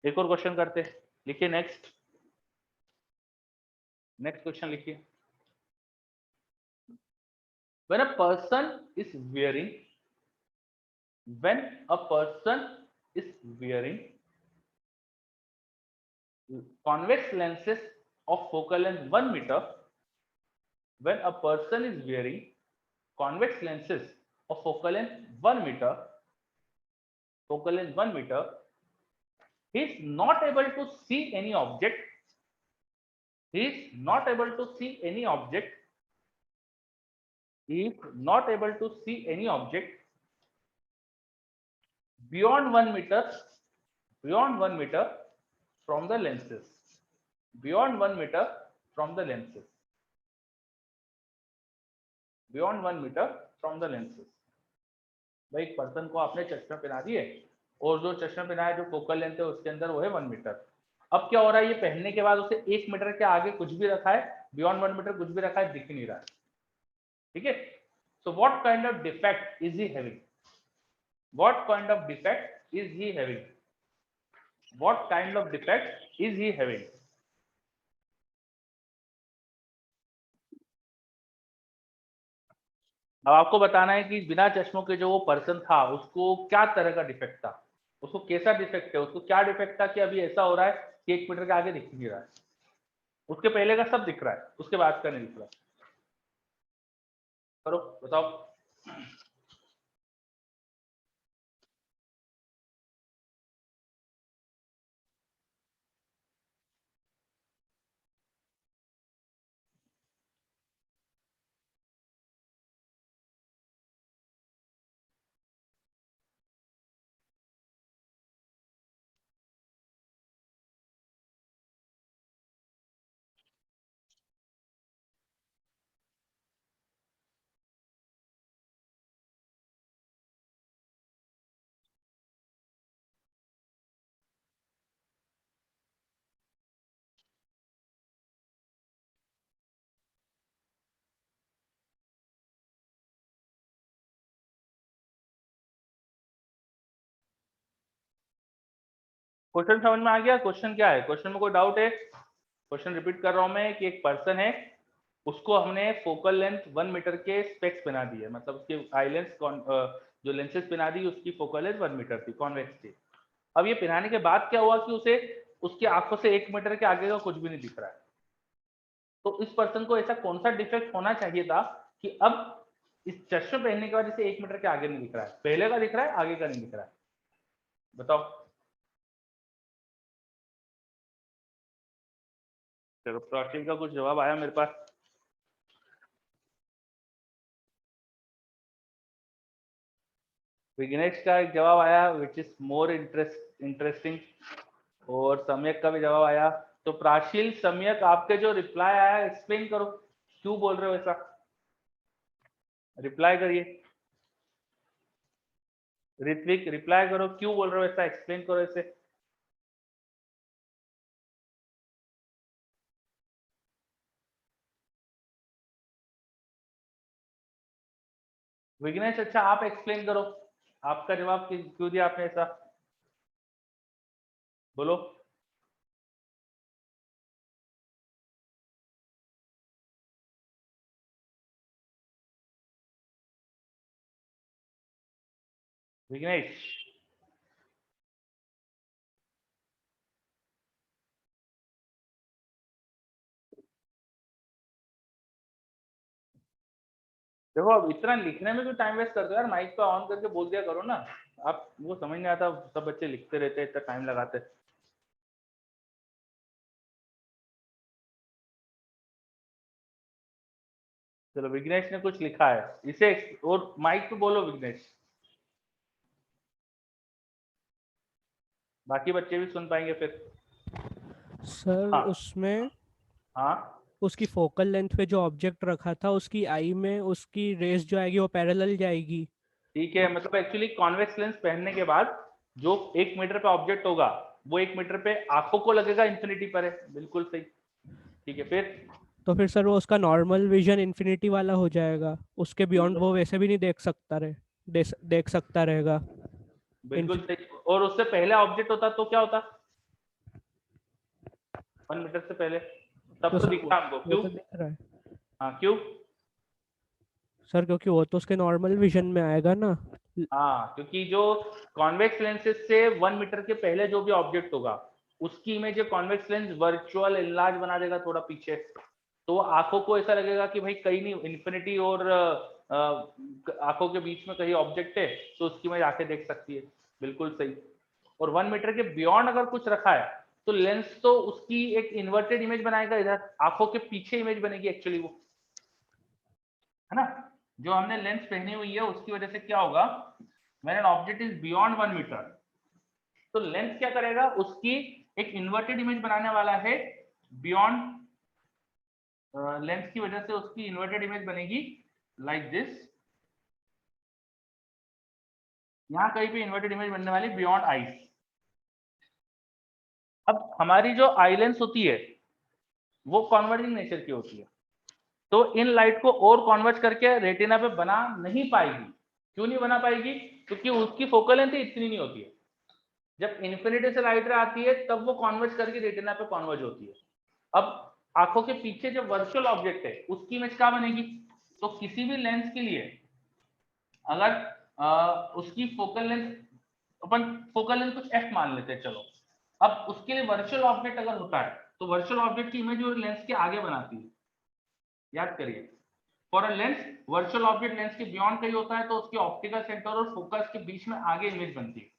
एक और क्वेश्चन करते हैं. लिखिए नेक्स्ट क्वेश्चन लिखिए. when a person is wearing convex lenses of focal length 1 meter, when a person is wearing convex lenses of focal length 1 meter, he is not able to see any object. He is not able to see any object beyond 1 meter from the lenses. Beyond 1 meter from the lenses. भाई एक person को आपने चश्मा पहना दिए और जो चश्मा पहना है जो फोकल लेंथ है उसके अंदर वो है 1 मीटर. अब क्या हो रहा है, ये पहनने के बाद उसे 1 मीटर के आगे कुछ भी रखा है, बियॉन्ड 1 मीटर कुछ भी रखा है, दिख नहीं रहा है. ठीक है. So what kind of defect is he having? What kind of defect is he having? What kind of defect is he having? अब आपको बताना है कि बिना चश्मों के जो वो पर्सन था उसको क्या तरह का डिफेक्ट था, उसको कैसा डिफेक्ट है, उसको क्या डिफेक्ट था कि अभी ऐसा हो रहा है कि 1 मीटर के आगे दिख नहीं रहा है, उसके पहले का सब दिख रहा है, उसके बाद का नहीं दिख रहा। करो बताओ। क्वेश्चन समझ में आ गया? क्वेश्चन क्या है? क्वेश्चन में कोई डाउट है? क्वेश्चन रिपीट कर रहा हूं मैं कि एक पर्सन है, उसको हमने फोकल लेंथ 1 मीटर के स्पेक्स बना दिए, मतलब उसकी आई लेंस जो लेंसेज बना दी उसकी फोकल लेंथ 1 मीटर थी, कॉन्वेक्स थी। अब ये पहनाने के बाद क्या हुआ कि उसे उसकी आंखों से 1 मीटर के आगे का कुछ भी नहीं दिख रहा है। तो इस पर्सन को ऐसा कौन सा डिफेक्ट होना चाहिए था कि अब इस चश्मे पहनने के बाद इसे 1 मीटर के आगे नहीं दिख रहा है, पहले का दिख रहा है, आगे का नहीं दिख रहा है? बताओ। चलो प्राचीन का कुछ जवाब आया मेरे पास। विघ्नेश का एक जवाब आया विच इज मोर इंटरेस्टिंग, और सम्यक का भी जवाब आया। तो प्राचील, सम्यक, आपके जो रिप्लाई आया एक्सप्लेन करो, क्यों बोल रहे हो ऐसा, रिप्लाई करिए। ऋत्विक रिप्लाई करो, क्यों बोल रहे हो ऐसा, एक्सप्लेन करो ऐसे। विघ्नेश अच्छा आप एक्सप्लेन करो, आपका जवाब क्यों दिया आपने ऐसा, बोलो। विघ्नेश देखो, अब इतना लिखने में भी टाइम वेस्ट करते हो यार, माइक पे ऑन करके बोल दिया करो ना। आप वो समझ नहीं आता, सब बच्चे लिखते रहते हैं, इतना टाइम लगाते हैं। चलो विघ्नेश ने कुछ लिखा है इसे, और माइक पे बोलो विघ्नेश, बाकी बच्चे भी सुन पाएंगे फिर। सर हाँ उसमें हाँ उसकी फोकल लेंथ पे जो ऑब्जेक्ट रखा था उसकी आई में उसकी रेस जो आएगी वो पैरेलल जाएगी। ठीक है, मतलब एक्चुअली कॉन्वेक्स लेंस पहनने के बाद जो 1 मीटर पे ऑब्जेक्ट होगा वो 1 मीटर पे आंखों को लगेगा इन्फिनिटी पर है, बिल्कुल सही। ठीक है फिर। तो फिर सर वो उसका नॉर्मल विजन इन्फिनिटी वाला हो जाएगा, उसके बियॉन्ड वो वैसे भी नहीं देख सकता देख सकता रहेगा। बिल्कुल सही। और उससे पहले ऑब्जेक्ट होता तो क्या होता? 1 मीटर से पहले तब तो तो सर दिखता हमको, वो क्यों? तो दिख रहा है हाँ क्यों? सर, क्योंकि वो तो उसके नॉर्मल विजन में आएगा ना। हाँ, क्योंकि जो कॉन्वेक्स लेंसेज से 1 मीटर के पहले जो भी ऑब्जेक्ट होगा उसकी image convex lens virtual enlarge बना देगा थोड़ा पीछे, तो आंखों को ऐसा लगेगा कि भाई कहीं नहीं, इन्फिनिटी और आंखों के बीच में कहीं ऑब्जेक्ट है, तो उसकी इमेज आंखें देख सकती है, बिल्कुल सही। और 1 मीटर के बियॉन्ड अगर कुछ रखा है तो लेंस तो उसकी एक इन्वर्टेड इमेज बनाएगा, इधर आंखों के पीछे इमेज बनेगी एक्चुअली वो, है ना। जो हमने लेंस पहनी हुई है उसकी वजह से क्या होगा, when an object is beyond 1 metre, तो लेंस क्या करेगा, उसकी एक इन्वर्टेड इमेज बनाने वाला है बियॉन्ड, लेंस की वजह से उसकी इन्वर्टेड इमेज बनेगी लाइक दिस, यहां कहीं पे इन्वर्टेड इमेज बनने वाली बियॉन्ड आईज। अब हमारी जो आई लेंस होती है वो कॉन्वर्जिंग नेचर की होती है, तो इन लाइट को और कॉन्वर्ज करके रेटिना पे बना नहीं पाएगी। क्यों नहीं बना पाएगी? क्योंकि उसकी फोकल लेंथ इतनी नहीं होती है, जब इन्फिनिटी से लाइट आती है तब वो कॉन्वर्ज करके रेटिना पे कॉन्वर्ज होती है। अब आंखों के पीछे जो वर्चुअल ऑब्जेक्ट है उसकी इमेज क्या बनेगी, तो किसी भी लेंस के लिए अगर उसकी फोकल लेंथ, अपन फोकल लेंथ कुछ f मान लेते हैं, चलो। अब उसके लिए वर्चुअल ऑब्जेक्ट अगर होता है तो वर्चुअल ऑब्जेक्ट की इमेज वो लेंस के आगे बनाती है, याद करिए। For a lens virtual object lens के बियॉन्ड कहीं होता है तो उसके ऑप्टिकल सेंटर और फोकस के बीच में आगे इमेज बनती है।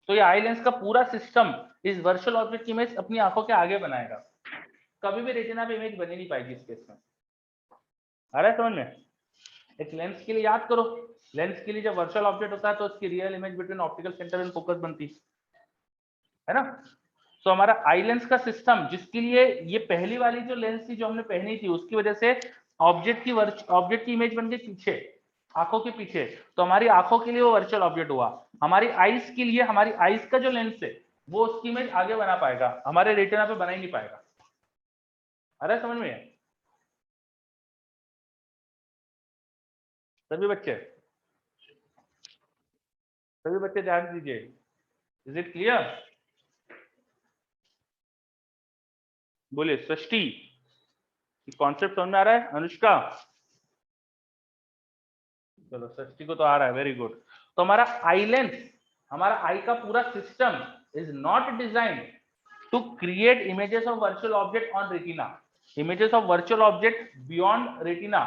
तो ये आई लेंस का पूरा सिस्टम इस वर्चुअल ऑब्जेक्ट की इमेज अपनी आंखों के आगे बनाएगा। कभी भी रेटिना पे इमेज बनी नहीं पाएगी इस केस में। आ रहा है समझ में? एक लेंस के लिए याद करो, लेंस के लिए जब वर्चुअल ऑब्जेक्ट होता है तो उसकी real image between optical centre and focus बनती है ना। तो हमारा आई लेंस का सिस्टम, जिसके लिए ये पहली वाली जो लेंस थी जो हमने पहनी थी, उसकी वजह से ऑब्जेक्ट की इमेज बन गई पीछे, आंखों के पीछे, तो हमारी आंखों के लिए वो वर्चुअल ऑब्जेक्ट हुआ। हमारी आईज के लिए हमारी आईज का जो लेंस है वो उसकी इमेज आगे बना पाएगा, हमारे रेटिना पे बना ही नहीं पाएगा। अरे समझ में सभी बच्चे ध्यान दीजिए। Is it clear? बोलिए सृष्टि, कॉन्सेप्ट समझ में आ रहा है? अनुष्का, चलो सृष्टि को तो आ रहा है, वेरी गुड। तो हमारा आई लेंस, हमारा आई का पूरा system is not design to create images of virtual object on retina, images of virtual object beyond retina,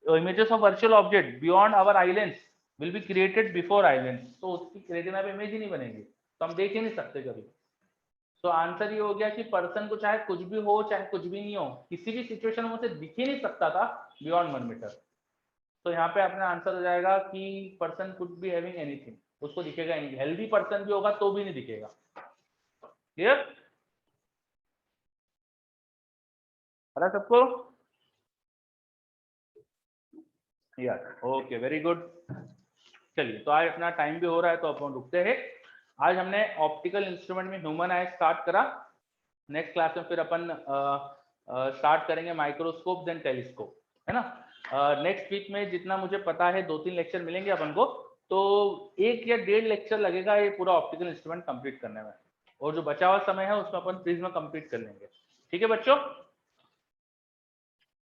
images of virtual object beyond our eye lens will be created before eye lens। तो उसकी retina पे image ही नहीं बनेगी, तो हम देख ही नहीं सकते कभी। तो आंसर ये हो गया कि पर्सन को चाहे कुछ भी हो चाहे कुछ भी नहीं हो, किसी भी सिचुएशन में उसे दिख ही नहीं सकता था बियॉन्ड 1 मीटर। तो यहाँ पे अपना आंसर हो जाएगा कि person could be having anything, उसको दिखेगा नहीं। हेल्दी पर्सन भी होगा तो भी नहीं दिखेगा। क्लियर? सबको यार ओके, वेरी गुड। चलिए, तो आज अपना टाइम भी हो रहा है तो अपन रुकते हैं। आज हमने ऑप्टिकल इंस्ट्रूमेंट में ह्यूमन आई स्टार्ट करा। नेक्स्ट क्लास में फिर अपन स्टार्ट करेंगे माइक्रोस्कोप देन टेलीस्कोप, है ना। नेक्स्ट वीक में जितना मुझे पता है 2-3 लेक्चर मिलेंगे अपन को, तो 1 या 1.5 लेक्चर लगेगा ये पूरा ऑप्टिकल इंस्ट्रूमेंट कंप्लीट करने में, और जो बचा हुआ समय है उसमें अपन प्रिज्म कंप्लीट कर लेंगे। ठीक है बच्चों?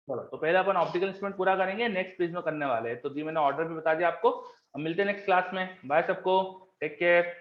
चलो, तो पहले अपन ऑप्टिकल इंस्ट्रूमेंट पूरा करेंगे, नेक्स्ट प्रिज्म करने वाले हैं। तो जी मैंने ऑर्डर भी बता दिया आपको। अब मिलते हैं नेक्स्ट क्लास में। बाय सबको, टेक केयर।